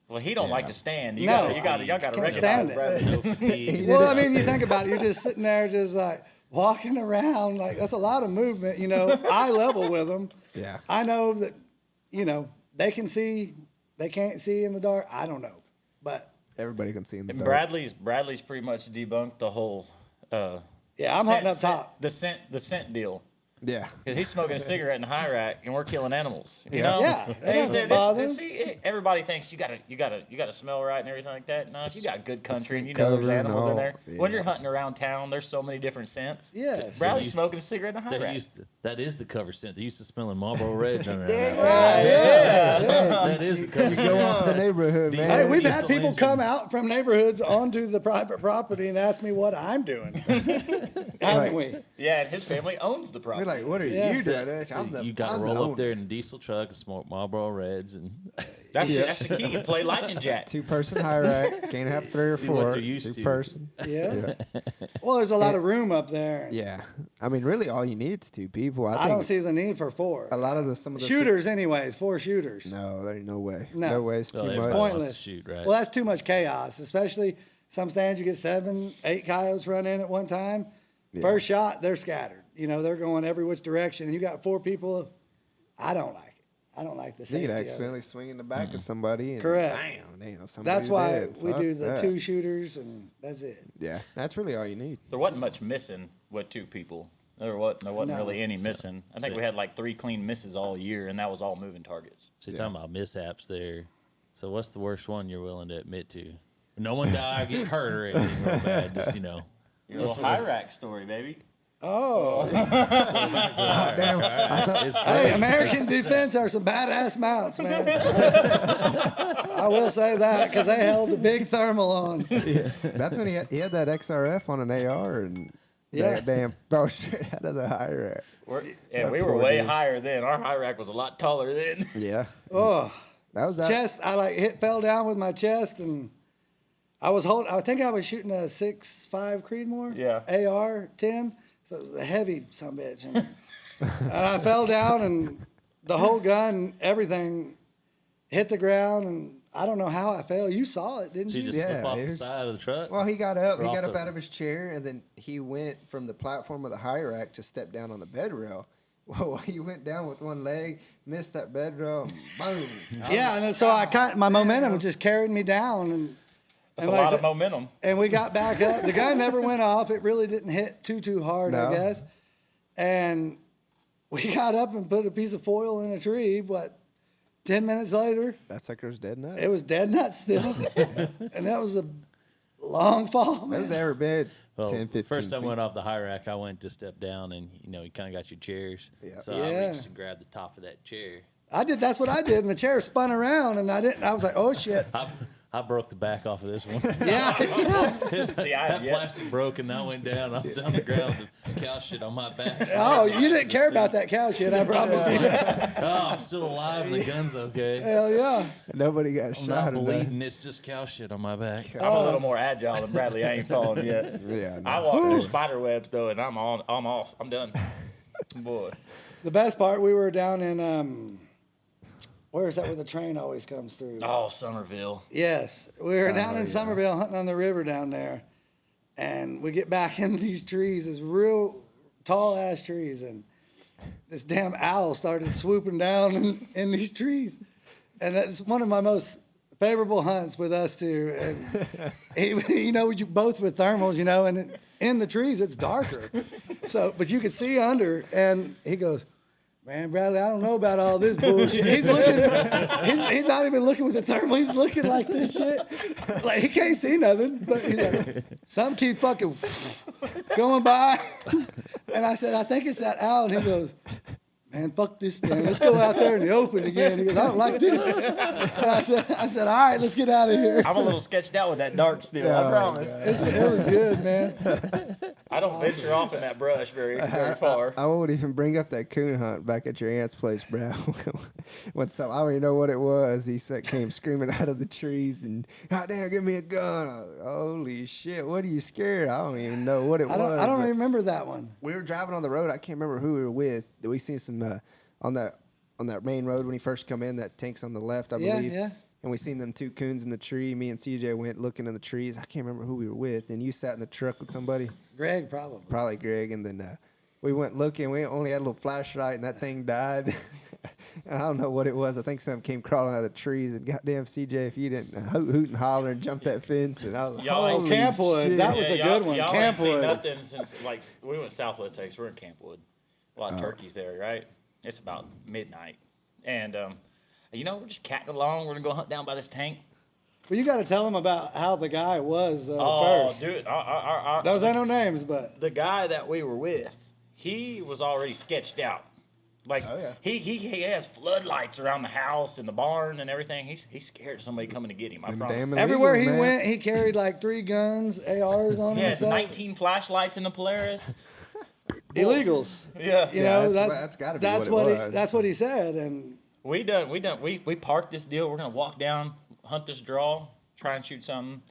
Speaker 3: Well, he don't like
Speaker 2: Yeah.
Speaker 3: to stand.
Speaker 4: No,
Speaker 3: Y'all got to
Speaker 4: can't
Speaker 3: recognize
Speaker 4: stand it.
Speaker 3: Bradley.
Speaker 1: No fatigue.
Speaker 4: Well, I mean, you think about it. You're just sitting there, just like walking around. Like that's a lot of movement. Eye level with them.
Speaker 2: Yeah.
Speaker 4: I know that. They can see. They can't see in the dark. I don't know, but
Speaker 2: everybody can see in the
Speaker 3: And
Speaker 2: dark.
Speaker 3: Bradley's pretty much debunked the whole.
Speaker 4: Yeah, I'm hunting up top.
Speaker 3: The scent deal.
Speaker 2: Yeah.
Speaker 3: Because he's smoking a cigarette in high rack, and we're killing animals. You
Speaker 2: Yeah.
Speaker 3: know?
Speaker 4: Yeah, that
Speaker 3: And he
Speaker 4: doesn't
Speaker 3: said,
Speaker 4: bother
Speaker 3: everybody thinks you gotta smell right and everything like that. No, if you got good country and you
Speaker 2: Scent
Speaker 3: know there's
Speaker 2: cover and
Speaker 3: animals in
Speaker 2: all.
Speaker 3: there. When
Speaker 2: Yeah.
Speaker 3: you're hunting around town, there's so many different scents.
Speaker 4: Yes.
Speaker 3: Bradley's
Speaker 1: used-
Speaker 3: smoking a cigarette in a high
Speaker 1: They're
Speaker 3: rack.
Speaker 1: used to, that is the cover scent. They're used to smelling Marlboro Red running around. That is the cover
Speaker 2: You
Speaker 1: scent.
Speaker 2: go off the neighborhood, man.
Speaker 4: Hey, we've
Speaker 1: Diesel
Speaker 4: had people
Speaker 1: engine.
Speaker 4: come out from neighborhoods onto the private property and ask me what I'm doing. Haven't we?
Speaker 3: Yeah, and his family owns the
Speaker 2: We're
Speaker 3: property.
Speaker 2: like, what are
Speaker 4: Yeah.
Speaker 2: you doing?
Speaker 1: So you got to roll up there in a diesel truck and smoke Marlboro Reds, and
Speaker 3: That's the key. You play lightning jack.
Speaker 2: 2-person high rack. Can't have 3 or
Speaker 1: Do what
Speaker 2: 4.
Speaker 1: they're used to.
Speaker 2: 2-person.
Speaker 4: Yeah. Well, there's a lot of room up there.
Speaker 2: Yeah. I mean, really, all you need is 2 people. I
Speaker 4: I
Speaker 2: think
Speaker 4: don't see the need for 4.
Speaker 2: a lot of some of the
Speaker 4: Shooters, anyways, 4 shooters.
Speaker 2: No, there ain't no way.
Speaker 4: No.
Speaker 2: No way. It's
Speaker 1: well,
Speaker 2: too
Speaker 1: everybody
Speaker 2: much.
Speaker 1: wants to
Speaker 4: Pointless.
Speaker 1: shoot, right?
Speaker 4: Well, that's too much chaos, especially some stands you get 7, 8 coyotes run in at one time. First shot, they're scattered. They're going every which direction, and you got 4 people. I don't like it. I don't like the
Speaker 2: You
Speaker 4: safety
Speaker 2: could
Speaker 4: of it.
Speaker 2: accidentally swing in the back of somebody. And
Speaker 4: Correct.
Speaker 2: Damn.
Speaker 4: That's why we
Speaker 2: Fuck
Speaker 4: do the
Speaker 2: that.
Speaker 4: 2 shooters, and that's it.
Speaker 2: Yeah, that's really all you need.
Speaker 3: There wasn't much missing with 2 people. There wasn't
Speaker 4: No.
Speaker 3: really any missing. I think
Speaker 1: so-
Speaker 3: we had like 3 clean misses all year, and that was all moving targets.
Speaker 1: So you're talking about mishaps there. So what's the worst one you're willing to admit to? No one die or get hurt or anything real bad. Just,
Speaker 3: Your little high rack story, baby.
Speaker 4: Oh,
Speaker 2: Damn, I thought,
Speaker 4: hey, American Defense are some badass mounts, man. I will say that because they held the big thermal on.
Speaker 2: that's when he had that XRF on an AR and
Speaker 4: Yeah.
Speaker 2: that damn fell straight out of the high rack.
Speaker 3: We were way higher then. Our high rack was a lot taller then.
Speaker 2: Yeah,
Speaker 4: Oh,
Speaker 2: that was
Speaker 4: chest. I fell down with my chest and I was I think I was shooting a 6.5 Creedmoor.
Speaker 3: Yeah.
Speaker 4: AR-10. So it was a heavy sumbitch. And I fell down and the whole gun, everything hit the ground and I don't know how I fell. You saw it, didn't
Speaker 1: so you
Speaker 4: you?
Speaker 1: just
Speaker 2: Yeah,
Speaker 1: slip off the
Speaker 2: there's-
Speaker 1: side of the truck?
Speaker 2: Well, he got up.
Speaker 1: Or
Speaker 2: He
Speaker 1: off
Speaker 2: got up
Speaker 1: the-
Speaker 2: out of his chair, and then he went from the platform of the high rack to step down on the bed rail. Well, he went down with one leg, missed that bed rail, and boom.
Speaker 4: Yeah, and then so my momentum just carried me down and
Speaker 3: That's
Speaker 4: and
Speaker 3: a
Speaker 4: like I
Speaker 3: lot
Speaker 4: said-
Speaker 3: of momentum.
Speaker 4: And we got back up. The gun never went off. It really didn't hit too hard,
Speaker 2: No.
Speaker 4: I guess. And we got up and put a piece of foil in a tree. 10 minutes later,
Speaker 2: That sucker's dead nuts.
Speaker 4: it was dead nuts still. And that was a long fall,
Speaker 2: That
Speaker 4: man.
Speaker 2: was ever been
Speaker 1: Well,
Speaker 2: 10, 15
Speaker 1: first I
Speaker 2: feet.
Speaker 1: went off the high rack. I went to step down, and you kind of got your chairs.
Speaker 2: Yeah.
Speaker 1: So
Speaker 4: Yeah.
Speaker 1: I reached and grabbed the top of that chair.
Speaker 4: That's what I did. And the chair spun around and I was like, oh shit.
Speaker 1: I broke the back off of this one.
Speaker 4: Yeah.
Speaker 3: See,
Speaker 1: That plastic broke, and I went down. I was down the ground with cow shit on my back.
Speaker 4: Oh, you didn't care about that cow shit, I promise you.
Speaker 1: Oh, I'm still alive, and the gun's okay.
Speaker 4: Hell yeah.
Speaker 2: Nobody got
Speaker 1: I'm
Speaker 2: shot.
Speaker 1: not
Speaker 2: or nothing.
Speaker 1: bleeding. It's just cow shit on my back.
Speaker 3: I'm a little more agile than Bradley. I ain't falling yet.
Speaker 2: Yeah, no.
Speaker 3: I walk through spider webs though, and I'm off. I'm done. Boy.
Speaker 4: The best part, we were down in, where is that where the train always comes through?
Speaker 3: Oh, Somerville.
Speaker 4: Yes, we were down in
Speaker 2: yeah.
Speaker 4: Somerville hunting on the river down there, and we get back in these trees, these real tall ass trees, and this damn owl started swooping down in these trees, and that's one of my most favorable hunts with us two. And you both with thermals, and in the trees it's darker, so but you could see under, and he goes, man, Bradley, I don't know about all this bullshit. He's looking, he's not even looking with the thermal. He's looking like this shit. Like, he can't see nothing, but he's like, something keeps fucking going by. And I said, I think it's that owl. And he goes, man, fuck this thing. Let's go out there in the open again. He goes, I don't like this. And I said, all right, let's get out of here.
Speaker 3: I'm a little sketched out with that dark still. I promise.
Speaker 4: It was good, man.
Speaker 3: I don't venture off in that brush very far.
Speaker 2: I won't even bring up that coon hunt back at your aunt's place, bro. When I don't even know what it was. He came screaming out of the trees and, God damn, give me a gun. I was like, holy shit, what are you scared? I don't even know what it was.
Speaker 4: I don't
Speaker 2: but
Speaker 4: remember that one.
Speaker 2: We were driving on the road. I can't remember who we were with. We seen some on that main road when he first come in. That tank's on the left, I believe.
Speaker 4: Yeah.
Speaker 2: And we seen them two coons in the tree. Me and CJ went looking in the trees. I can't remember who we were with. And you sat in the truck with somebody.
Speaker 4: Greg, probably.
Speaker 2: Probably Greg, and then we went looking. We only had a little flashlight, and that thing died. And I don't know what it was. I think something came crawling out of the trees, and goddamn CJ, if you didn't hoot and holler and jump that fence, and I was like,
Speaker 3: Y'all ain't
Speaker 2: holy
Speaker 4: Campwood.
Speaker 2: shit.
Speaker 4: That was a good one.
Speaker 3: Y'all ain't seen
Speaker 4: Campwood.
Speaker 3: nothing since we went to Southwest Texas. We're in Campwood. A lot of turkeys there, right? It's about midnight, and we're just catting along. We're gonna go hunt down by this tank.
Speaker 4: Well, you got to tell them about how the guy was
Speaker 3: Oh,
Speaker 4: first.
Speaker 3: dude,
Speaker 4: Those ain't no names, but
Speaker 3: the guy that we were with, he was already sketched out. Like
Speaker 2: Oh, yeah.
Speaker 3: he has floodlights around the house and the barn and everything. He's scared of somebody coming to get him. I
Speaker 2: Them
Speaker 3: promise.
Speaker 2: damn
Speaker 4: everywhere he
Speaker 2: illegals, man.
Speaker 4: went, he carried like 3 guns, ARs on him
Speaker 3: He
Speaker 4: and
Speaker 3: had
Speaker 4: stuff.
Speaker 3: 19 flashlights in the Polaris.
Speaker 4: Illegals.
Speaker 3: Yeah.
Speaker 4: You
Speaker 2: Yeah,
Speaker 4: know,
Speaker 2: that's gotta be
Speaker 4: that's
Speaker 2: what it
Speaker 4: he,
Speaker 2: was.
Speaker 4: that's what he said. And
Speaker 3: We parked this deal. We're gonna walk down, hunt this draw, try and shoot something.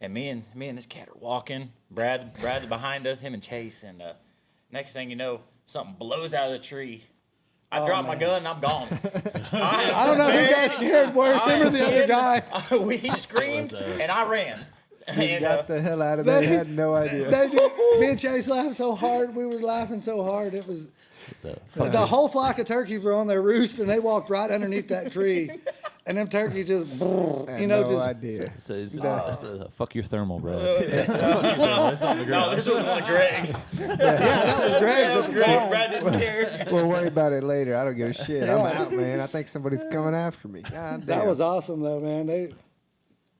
Speaker 3: And me and this cat are walking. Brad's behind us, him and Chase. And next thing you know, something blows out of the tree. I drop my
Speaker 4: man.
Speaker 3: gun and I'm gone.
Speaker 4: I don't know who got scared worse, him or the other guy.
Speaker 3: We screamed and I ran.
Speaker 2: He
Speaker 3: And,
Speaker 2: got the hell out of there. He had no idea.
Speaker 4: Me and Chase laughed so hard. We were laughing so hard. It was
Speaker 1: So,
Speaker 4: the whole flock of turkeys were on their roost, and they walked right underneath that tree. And them turkeys just,
Speaker 2: I had no
Speaker 4: just
Speaker 2: idea.
Speaker 1: so it's fuck your thermal, bro. It's on the
Speaker 3: no,
Speaker 1: ground.
Speaker 3: this was one of Greg's.
Speaker 4: yeah, that was Greg's at the
Speaker 3: Greg,
Speaker 4: time.
Speaker 3: Brad didn't care.
Speaker 2: We'll worry about it later. I don't give a shit. I'm
Speaker 4: Yeah.
Speaker 2: out, man. I think somebody's coming after me. God damn.
Speaker 4: That was awesome, though, man.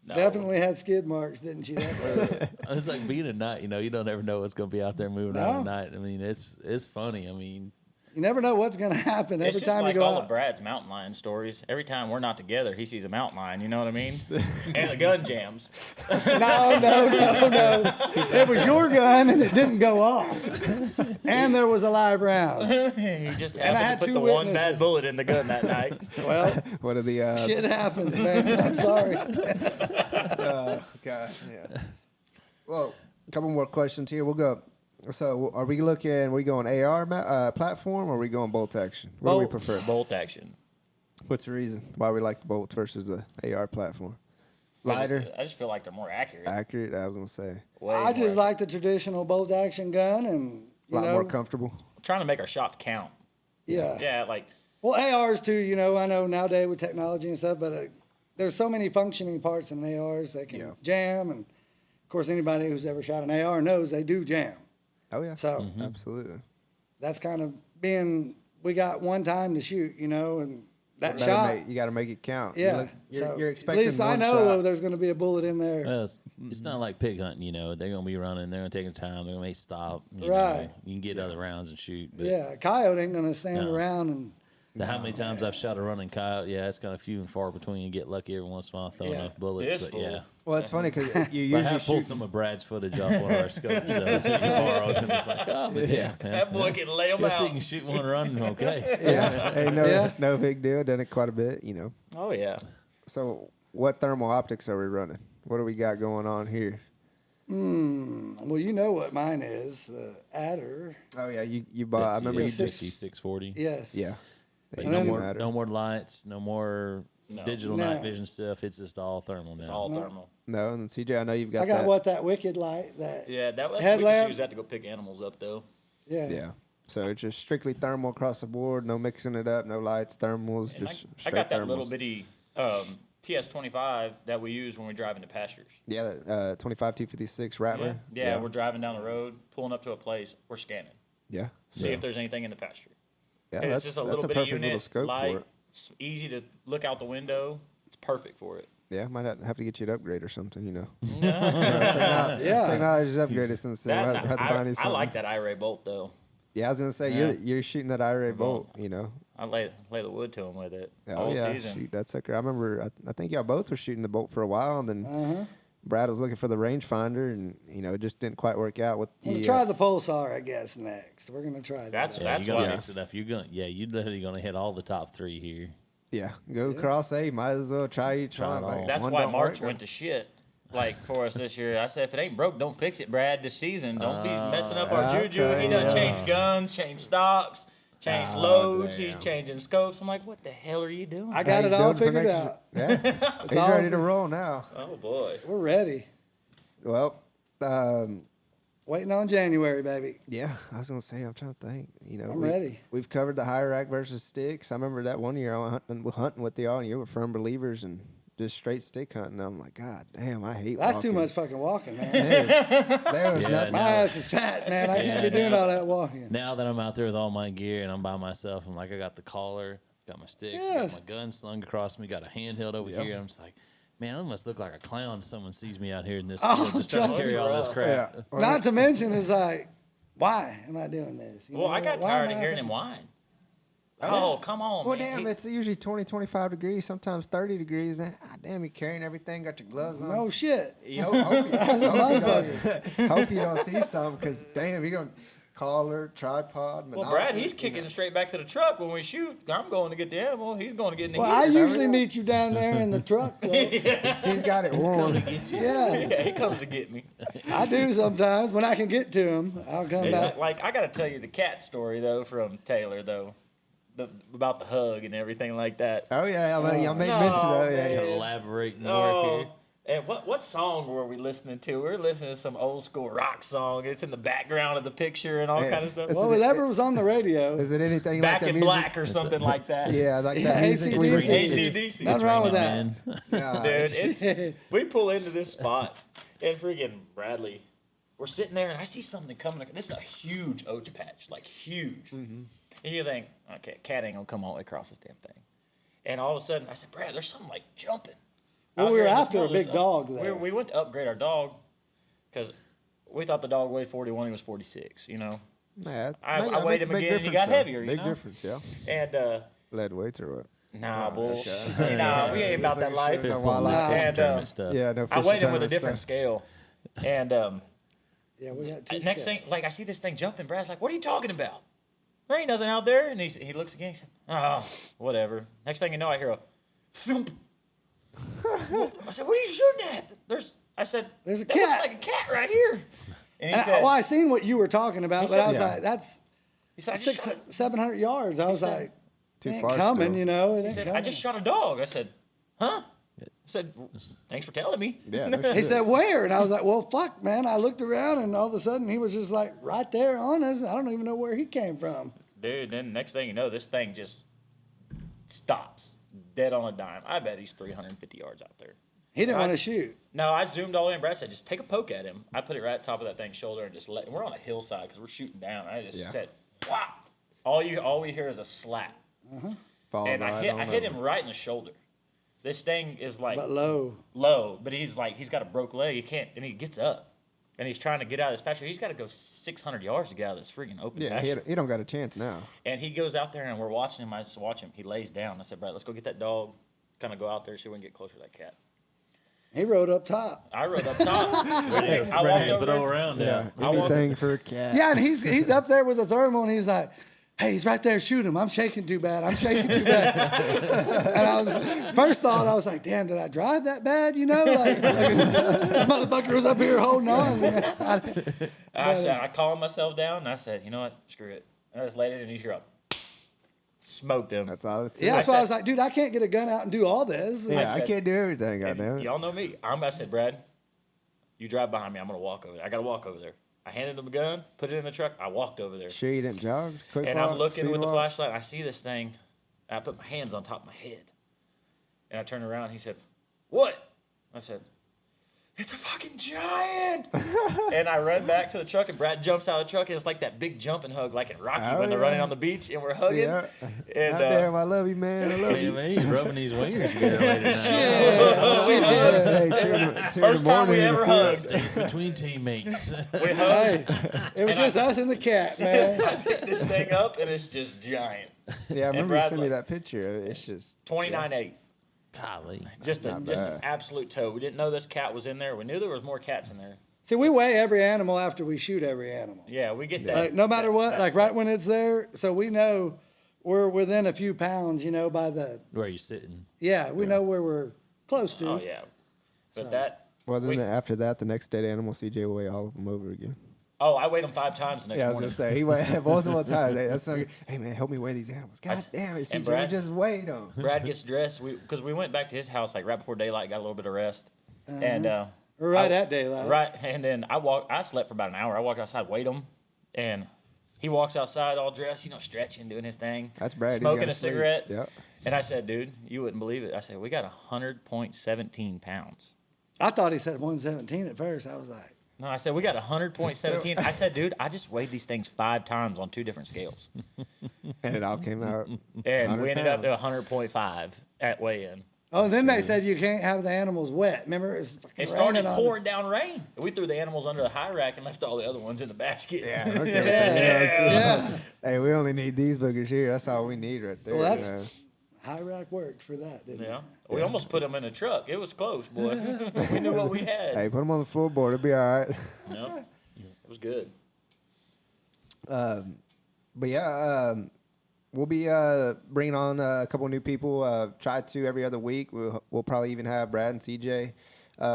Speaker 3: No.
Speaker 4: Definitely had skid marks, didn't she? That
Speaker 1: It's like being a night. You don't ever know what's going to be out there moving
Speaker 4: No.
Speaker 1: around at night. I mean, it's funny. I mean,
Speaker 4: you never know what's going to happen
Speaker 3: It's
Speaker 4: every
Speaker 3: just
Speaker 4: time
Speaker 3: like
Speaker 4: you go
Speaker 3: all
Speaker 4: out.
Speaker 3: of Brad's mountain lion stories. Every time we're not together, he sees a mountain lion. You know what I mean? And the gun jams.
Speaker 4: No. It was your gun and it didn't go off. And there was a live round.
Speaker 3: He just
Speaker 4: And I
Speaker 3: happened
Speaker 4: had
Speaker 3: to put
Speaker 4: two
Speaker 3: the one
Speaker 4: witnesses.
Speaker 3: bad bullet in the gun that night.
Speaker 4: Well,
Speaker 2: What are the
Speaker 4: shit happens, man. I'm sorry.
Speaker 2: God, yeah. Well, a couple more questions here. We'll go. So, are we going AR platform or are we going bolt action? What do we
Speaker 4: Bolts.
Speaker 2: prefer?
Speaker 3: Bolt action.
Speaker 2: What's the reason why we like the bolt versus the AR platform? Lighter,
Speaker 3: I just feel like they're more accurate.
Speaker 2: accurate. I was gonna say
Speaker 3: Way
Speaker 4: I
Speaker 3: more
Speaker 4: just like the traditional bolt action gun and,
Speaker 2: a lot
Speaker 4: you know,
Speaker 2: more comfortable.
Speaker 3: trying to make our shots count.
Speaker 4: yeah.
Speaker 3: Yeah, like
Speaker 4: Well, ARs too, you know, I know nowadays with technology and stuff, but there's so many functioning parts in ARs. They can
Speaker 2: Yeah.
Speaker 4: jam. And, of course, anybody who's ever shot an AR knows they do jam.
Speaker 2: Oh yeah,
Speaker 4: So
Speaker 2: absolutely.
Speaker 4: that's kind of we got one time to shoot, you know, and that
Speaker 2: Better
Speaker 4: shot.
Speaker 2: you got to make it count.
Speaker 4: Yeah.
Speaker 2: You're expecting
Speaker 4: at least I
Speaker 2: one
Speaker 4: know
Speaker 2: shot.
Speaker 4: there's going to be a bullet in there.
Speaker 1: well, it's not like pig hunting. They're going to be running. They're going to take their time. They're going to make stop.
Speaker 4: Right.
Speaker 1: You can get other rounds and shoot. But
Speaker 4: Yeah, a coyote ain't going to stand
Speaker 1: No.
Speaker 4: around and
Speaker 1: how many times I've shot a running coyote? Yeah, it's kind of few and far between. You get lucky every once in a while, throw
Speaker 4: Yeah.
Speaker 1: enough bullets.
Speaker 3: This
Speaker 1: But
Speaker 3: fool.
Speaker 1: yeah.
Speaker 2: Well, it's funny because you
Speaker 1: But I
Speaker 2: usually
Speaker 1: have pulled
Speaker 2: shoot.
Speaker 1: some of Brad's footage off one of our scopes. Borrowed, and it's like, oh, but yeah.
Speaker 3: that boy can lay them
Speaker 1: Guess he
Speaker 3: out.
Speaker 1: can shoot one running, okay.
Speaker 2: Yeah, hey,
Speaker 4: Yeah.
Speaker 2: no big deal. Done it quite a bit,
Speaker 3: Oh yeah.
Speaker 2: So, what thermal optics are we running? What do we got going on here?
Speaker 4: well, you know what mine is, the adder.
Speaker 2: Oh yeah, you bought. I remember you
Speaker 4: Yes.
Speaker 2: just
Speaker 1: 640.
Speaker 4: Yes.
Speaker 2: yeah.
Speaker 1: But
Speaker 2: It
Speaker 1: no
Speaker 2: doesn't
Speaker 1: more,
Speaker 2: matter.
Speaker 1: no more lights, no more
Speaker 3: No.
Speaker 1: digital
Speaker 4: No.
Speaker 1: night vision stuff. It's just all thermal now.
Speaker 3: It's all thermal.
Speaker 2: No, and CJ, I know you've got.
Speaker 4: I got
Speaker 2: that.
Speaker 4: that wicked light, that
Speaker 3: Yeah, that was we
Speaker 4: Headlamp?
Speaker 3: just use that to go pick animals up though.
Speaker 4: yeah.
Speaker 2: Yeah. So it's just strictly thermal across the board. No mixing it up. No lights, thermals.
Speaker 3: And
Speaker 2: Just
Speaker 3: I
Speaker 2: straight
Speaker 3: got that
Speaker 2: thermals.
Speaker 3: little bitty TS25 that we use when we drive into pastures.
Speaker 2: Yeah, 25 T56 Rattler.
Speaker 3: Yeah, we're driving down the road, pulling up to a place, we're scanning.
Speaker 2: Yeah.
Speaker 3: See if there's anything in the pasture.
Speaker 2: Yeah,
Speaker 3: And
Speaker 2: that's
Speaker 3: it's just a
Speaker 2: that's
Speaker 3: little
Speaker 2: a
Speaker 3: bitty
Speaker 2: perfect little
Speaker 3: unit,
Speaker 2: scope
Speaker 3: light,
Speaker 2: for it.
Speaker 3: it's easy to look out the window. It's perfect for it.
Speaker 2: Yeah, might have to get you an upgrade or something.
Speaker 3: Yeah.
Speaker 4: Yeah.
Speaker 2: Technology's upgraded since then.
Speaker 3: That,
Speaker 2: We'll have to find you
Speaker 3: I
Speaker 2: something.
Speaker 3: like that I-ray bolt though.
Speaker 2: Yeah, I was gonna say
Speaker 3: Yeah.
Speaker 2: you're shooting that IRA bolt.
Speaker 3: I lay the wood to him with it
Speaker 2: Oh
Speaker 3: all
Speaker 2: yeah,
Speaker 3: season.
Speaker 2: shoot that sucker. I remember. I think y'all both were shooting the bolt for a while, and then
Speaker 4: Uh-huh.
Speaker 2: Brad was looking for the rangefinder, and it just didn't quite work out with
Speaker 4: We'll
Speaker 2: the.
Speaker 4: try the pulsar, I guess, next. We're gonna try that.
Speaker 3: That's
Speaker 1: Yeah, you gotta
Speaker 3: why.
Speaker 1: mix it up. You're literally gonna hit all the top three here.
Speaker 2: yeah, go cross A. Might as well try each
Speaker 1: Try
Speaker 2: one.
Speaker 1: it all.
Speaker 2: Like,
Speaker 3: That's
Speaker 2: one
Speaker 3: why
Speaker 2: don't
Speaker 3: March
Speaker 2: work,
Speaker 3: went to shit. Like for us this year, I said if it ain't broke, don't fix it, Brad. This season, don't be messing up our juju.
Speaker 2: okay,
Speaker 3: He done
Speaker 2: yeah.
Speaker 3: changed guns, changed stocks, changed
Speaker 2: Oh,
Speaker 3: loads.
Speaker 2: damn.
Speaker 3: He's changing scopes. I'm like, what the hell are you doing?
Speaker 4: I got
Speaker 2: Hey,
Speaker 4: it all
Speaker 2: he's building
Speaker 4: figured
Speaker 2: for
Speaker 4: out.
Speaker 2: next year. Yeah, he's
Speaker 4: all-
Speaker 2: ready to roll now.
Speaker 3: Oh boy.
Speaker 4: We're ready.
Speaker 2: Well,
Speaker 4: Waiting on January, baby.
Speaker 2: yeah, I was gonna say. I'm trying to think.
Speaker 4: I'm ready.
Speaker 2: We've covered the high rack versus sticks. I remember that one year I went hunting with y'all, and you were firm believers and just straight stick hunting. I'm like, God damn, I hate.
Speaker 4: That's too
Speaker 2: walking.
Speaker 4: much fucking walking, man.
Speaker 2: There was
Speaker 1: Yeah,
Speaker 2: nothing.
Speaker 4: My
Speaker 1: no.
Speaker 4: ass is fat, man. I can't be doing all that walking.
Speaker 1: Now that I'm out there with all my gear and I'm by myself, I'm like, I got the collar, got my sticks,
Speaker 4: Yeah.
Speaker 1: got my gun slung across me, got a handheld over here. I'm just like, man, I must look like a clown if someone sees me out here in this
Speaker 4: Oh,
Speaker 1: field just trying to
Speaker 4: trust
Speaker 1: carry
Speaker 3: me.
Speaker 1: all this crap.
Speaker 2: Yeah.
Speaker 4: Not to mention, it's like, why am I doing this? You
Speaker 3: Well,
Speaker 4: know,
Speaker 3: I got
Speaker 4: like, why
Speaker 3: tired
Speaker 4: am
Speaker 3: of
Speaker 4: I-
Speaker 3: hearing him whine. Oh, come on,
Speaker 2: Well,
Speaker 3: man.
Speaker 2: damn, it's usually 20, 25 degrees, sometimes 30 degrees. And damn, you're carrying everything, got your gloves on.
Speaker 4: No shit.
Speaker 2: Hope you don't see some, because damn, you're going to collar, tripod,
Speaker 3: Well, Brad, he's kicking it straight back to the truck when we shoot. I'm going to get the animal. He's going to get in the
Speaker 4: Well, I
Speaker 3: heater.
Speaker 4: usually meet you down there in the truck. Though.
Speaker 2: He's got it warm.
Speaker 4: Yeah,
Speaker 3: Yeah, he comes to get me.
Speaker 4: I do sometimes. When I can get to him, I'll come
Speaker 3: It's
Speaker 4: back.
Speaker 3: like I got to tell you the cat story though from Taylor though, about the hug and everything like that.
Speaker 2: Oh, yeah, y'all made
Speaker 3: No,
Speaker 2: mention of it.
Speaker 3: man.
Speaker 2: Yeah.
Speaker 1: Can elaborate more
Speaker 3: Oh,
Speaker 1: here.
Speaker 3: and what song were we listening to? We were listening to some old school rock song. It's in the background of the picture and all
Speaker 2: Yeah.
Speaker 3: kind of stuff.
Speaker 2: It's-
Speaker 4: Well, whatever was on the radio.
Speaker 2: Is it anything
Speaker 3: Back
Speaker 2: like that
Speaker 3: in
Speaker 2: music?
Speaker 3: Black or something like that.
Speaker 2: Yeah, like
Speaker 4: Yeah,
Speaker 2: that music.
Speaker 4: AC/DC.
Speaker 2: we listen to.
Speaker 3: AC/DC.
Speaker 4: Nothing wrong with that.
Speaker 1: Man.
Speaker 2: Yeah,
Speaker 3: Dude, it's, we pull into this spot, and freaking Bradley, we're sitting there, and I see something coming. This is a huge oat patch, like huge. And you think, okay, cat ain't gonna come all the way across this damn thing. And all of a sudden, I said, Brad, there's something like jumping.
Speaker 4: Well,
Speaker 3: out
Speaker 4: we were
Speaker 3: here in the
Speaker 4: after a
Speaker 3: wilderness.
Speaker 4: big dog there.
Speaker 3: We went to upgrade our dog because we thought the dog weighed 41. He was 46. You know,
Speaker 2: Yeah,
Speaker 3: I weighed him again and he got heavier.
Speaker 2: Big
Speaker 3: you know?
Speaker 2: difference, yeah.
Speaker 3: And
Speaker 2: Lead weights or what?
Speaker 3: nah, bull.
Speaker 2: okay.
Speaker 3: Nah, we ain't about that life.
Speaker 2: No
Speaker 1: Pulling
Speaker 2: wildlife.
Speaker 1: this fish
Speaker 3: And,
Speaker 1: tournament stuff.
Speaker 2: Yeah, no.
Speaker 3: I
Speaker 2: fish
Speaker 3: weighed him with a
Speaker 2: tournament
Speaker 3: different
Speaker 2: stuff.
Speaker 3: scale, and
Speaker 4: Yeah, we got two
Speaker 3: next
Speaker 4: scales.
Speaker 3: thing, like I see this thing jumping. Brad's like, "What are you talking about? There ain't nothing out there." And he looks again. He said, "Oh, whatever." Next thing you know, I hear a thump. I said, "What are you shooting at?" I said,
Speaker 4: There's a
Speaker 3: "That
Speaker 4: cat."
Speaker 3: looks like a cat right here." And he
Speaker 4: And
Speaker 3: said,
Speaker 4: I seen what you were talking about,
Speaker 3: He
Speaker 4: but I
Speaker 3: said-
Speaker 4: was
Speaker 2: Yeah.
Speaker 4: like, that's
Speaker 3: he said, I just shot
Speaker 4: 700 yards. I was
Speaker 3: said-
Speaker 4: like,
Speaker 2: Too
Speaker 4: it ain't
Speaker 2: far
Speaker 4: coming,
Speaker 2: still.
Speaker 4: you know. It
Speaker 3: He
Speaker 4: ain't
Speaker 3: said,
Speaker 4: coming.
Speaker 3: "I just shot a dog." I said, "Huh?" I said, "Thanks for telling me."
Speaker 2: Yeah, no
Speaker 4: He
Speaker 2: shit.
Speaker 4: said, where? And I was like, well, fuck, man. I looked around, and all of a sudden, he was just like right there on us. I don't even know where he came from.
Speaker 3: Dude, then next thing you know, this thing just stops dead on a dime. I bet he's 350 yards out there.
Speaker 4: He didn't
Speaker 3: I-
Speaker 4: want to shoot.
Speaker 3: No, I zoomed all in. Brad said, "Just take a poke at him." I put it right at the top of that thing's shoulder and just let. We're on a hillside because we're shooting down. I just
Speaker 2: Yeah.
Speaker 3: said, "Whop!" All we hear is a slap,
Speaker 2: Falls
Speaker 3: and
Speaker 2: right
Speaker 3: I
Speaker 2: on
Speaker 3: hit
Speaker 2: over.
Speaker 3: him right in the shoulder. This thing is like
Speaker 4: But low.
Speaker 3: low, but he's got a broke leg. He can't, and he gets up, and he's trying to get out of this pasture. He's got to go 600 yards to get out of this freaking open
Speaker 2: Yeah,
Speaker 3: pasture.
Speaker 2: he don't got a chance now.
Speaker 3: And he goes out there, and we're watching him. I just watch him. He lays down. I said, "Brad, let's go get that dog. Kind of go out there so we can get closer to that cat."
Speaker 4: He rode up top.
Speaker 3: I rode up top. I walked
Speaker 1: Ready to
Speaker 3: over
Speaker 1: throw
Speaker 3: there.
Speaker 1: around
Speaker 2: Yeah,
Speaker 1: now.
Speaker 2: anything for a cat.
Speaker 4: Yeah, and he's up there with a thermal, and he's like, hey, he's right there, shoot him. I'm shaking too bad. I'm shaking too bad. And first thought, I was like, damn, did I drive that bad? You know, like the motherfucker was up here holding on.
Speaker 3: I calmed myself down, and I said, "You know what? Screw it." And I just laid it in his up. Smoked him.
Speaker 2: That's all it's.
Speaker 4: Yeah, that's
Speaker 3: I
Speaker 4: why I
Speaker 3: said-
Speaker 4: was like, dude, I can't get a gun out and do all this.
Speaker 2: Yeah, I
Speaker 3: said-
Speaker 2: can't do everything.
Speaker 3: And
Speaker 2: Goddamn.
Speaker 3: y'all know me. I said, "Brad, you drive behind me. I'm going to walk over there. I got to walk over there." I handed him a gun, put it in the truck. I walked over there.
Speaker 2: Sure you didn't jog? Quick
Speaker 3: And
Speaker 2: walk,
Speaker 3: I'm looking
Speaker 2: speed
Speaker 3: with the
Speaker 2: walk?
Speaker 3: flashlight. And I see this thing. And I put my hands on top of my head. And I turned around. He said, "What?" I said, "It's a fucking giant." And I run back to the truck, and Brad jumps out of the truck, and it's like that big jumping hug, like in Rocky
Speaker 2: Oh,
Speaker 3: when they're
Speaker 2: yeah.
Speaker 3: running on the beach, and we're hugging.
Speaker 2: Yeah.
Speaker 3: And
Speaker 2: Goddamn, I love you, man. I love
Speaker 1: Hey,
Speaker 2: you.
Speaker 1: man, you rubbing these wingers together later night.
Speaker 3: we hugged.
Speaker 2: Hey, two in the
Speaker 3: First time we
Speaker 2: morning,
Speaker 3: ever
Speaker 2: if you-
Speaker 3: hugged.
Speaker 1: Stays between teammates.
Speaker 3: We hugged.
Speaker 4: Hey, it was just us and the cat, man.
Speaker 3: I picked this thing up, and it's just giant.
Speaker 2: Yeah, I remember you
Speaker 3: Brad's
Speaker 2: sent me
Speaker 3: like-
Speaker 2: that picture. It's just
Speaker 3: 29.8.
Speaker 1: Golly.
Speaker 3: Just
Speaker 2: not
Speaker 3: an
Speaker 2: bad.
Speaker 3: absolute toe. We didn't know this cat was in there. We knew there was more cats in there.
Speaker 4: See, we weigh every animal after we shoot every animal.
Speaker 3: Yeah, we get that.
Speaker 4: Like, no matter what, like right when it's there, so we know we're within a few pounds, you know, by the,
Speaker 1: Where you sitting?
Speaker 4: yeah, we know where we're close to.
Speaker 3: Oh yeah, but
Speaker 4: So-
Speaker 3: that.
Speaker 2: well. Then
Speaker 3: we-
Speaker 2: after that, the next dead animal, CJ will weigh all of them over again.
Speaker 3: Oh, I weighed them 5 times the next
Speaker 2: Yeah, I was
Speaker 3: morning.
Speaker 2: gonna say he weighed multiple times. Hey, that's so good. Hey man, help me weigh these animals. God damn it,
Speaker 3: and
Speaker 2: CJ,
Speaker 3: Brad-
Speaker 2: just weighed them.
Speaker 3: Brad gets dressed because we went back to his house like right before daylight, got a little bit of rest, and
Speaker 4: We're right
Speaker 3: I-
Speaker 4: at daylight.
Speaker 3: right, and then I slept for about an hour. I walked outside, weighed him, and he walks outside all dressed, you know, stretching, doing his thing.
Speaker 2: That's Brad. He's
Speaker 3: smoking
Speaker 2: gotta
Speaker 3: a
Speaker 2: sleep.
Speaker 3: cigarette.
Speaker 2: Yep.
Speaker 3: And I said, "Dude, you wouldn't believe it." I said, "We got 100.17 pounds."
Speaker 4: I thought he said 117 at first. I was like,
Speaker 3: No, I said, "We got 100.17. I said, "Dude, I just weighed these things 5 times on 2 different scales.
Speaker 2: And it all came out.
Speaker 3: And
Speaker 2: 100
Speaker 3: we ended up
Speaker 2: pounds.
Speaker 3: at 100.5 at weigh-in.
Speaker 4: oh, and then they said you can't have the animals wet. Remember, it was fucking
Speaker 3: It started
Speaker 4: raining on
Speaker 3: pouring down rain. We threw the animals under the high rack and left all the other ones in the basket.
Speaker 2: Yeah. Okay.
Speaker 4: Yeah.
Speaker 2: Hey, we only need these boogers here. That's all we need right there.
Speaker 4: Well, that's-
Speaker 2: you know.
Speaker 4: High rack worked for that, didn't
Speaker 3: Yeah.
Speaker 4: it?
Speaker 3: We almost put them in a truck. It was close, boy. We knew what we had.
Speaker 2: Hey, put them on the floorboard. It'll be all right.
Speaker 3: Yep. It was good.
Speaker 2: But yeah, we'll be bringing on a couple new people. Try to every other week. We'll probably even have Brad and CJ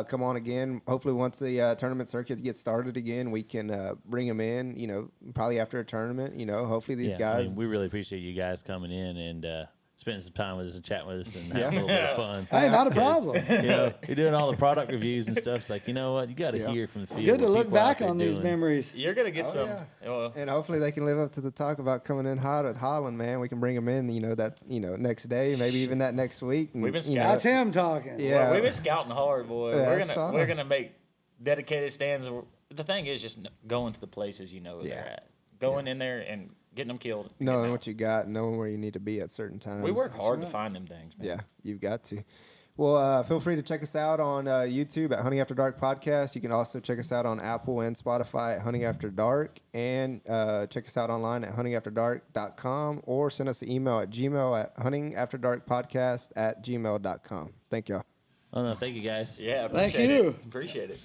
Speaker 2: come on again. Hopefully, once the tournament circuit gets started again, we can bring them in. You know, probably after a tournament. You know, hopefully these
Speaker 1: Yeah, I mean,
Speaker 2: guys.
Speaker 1: we really appreciate you guys coming in and spending some time with us and chatting with us and having
Speaker 2: Yeah.
Speaker 1: a little bit of fun.
Speaker 4: Hey, not a problem.
Speaker 1: You know, you're doing all the product reviews and stuff. It's like, you know what? You got to
Speaker 2: Yeah.
Speaker 1: hear from the field.
Speaker 4: It's good to
Speaker 1: what
Speaker 4: look
Speaker 1: people out
Speaker 4: back
Speaker 1: there
Speaker 4: on these
Speaker 1: doing.
Speaker 4: memories.
Speaker 3: You're going to get some.
Speaker 2: yeah.
Speaker 3: Well,
Speaker 2: And hopefully they can live up to the talk about coming in hot at Holland, man. We can bring them in, next day, maybe even that next week. And,
Speaker 3: We've been
Speaker 2: you know,
Speaker 4: That's him talking.
Speaker 2: Yeah.
Speaker 3: we've been scouting hard, boy.
Speaker 2: Yeah,
Speaker 3: we're
Speaker 2: that's
Speaker 3: gonna
Speaker 2: fine.
Speaker 3: make dedicated stands. The thing is just going to the places you know
Speaker 2: Yeah.
Speaker 3: they're at. Going in there and getting them killed. and
Speaker 2: knowing
Speaker 3: getting
Speaker 2: what
Speaker 3: out.
Speaker 2: you got, knowing where you need to be at certain times.
Speaker 3: We work hard to find them things, man.
Speaker 2: Yeah, you've got to. Well, feel free to check us out on YouTube at Hunting After Dark Podcast. You can also check us out on Apple and Spotify at Hunting After Dark. And check us out online at huntingafterdark.com or send us an email at huntingafterdarkpodcast@gmail.com. Thank y'all.
Speaker 1: Oh, no, thank you, guys.
Speaker 3: Yeah,
Speaker 4: Thank
Speaker 3: appreciate
Speaker 4: you.
Speaker 3: it. Appreciate it.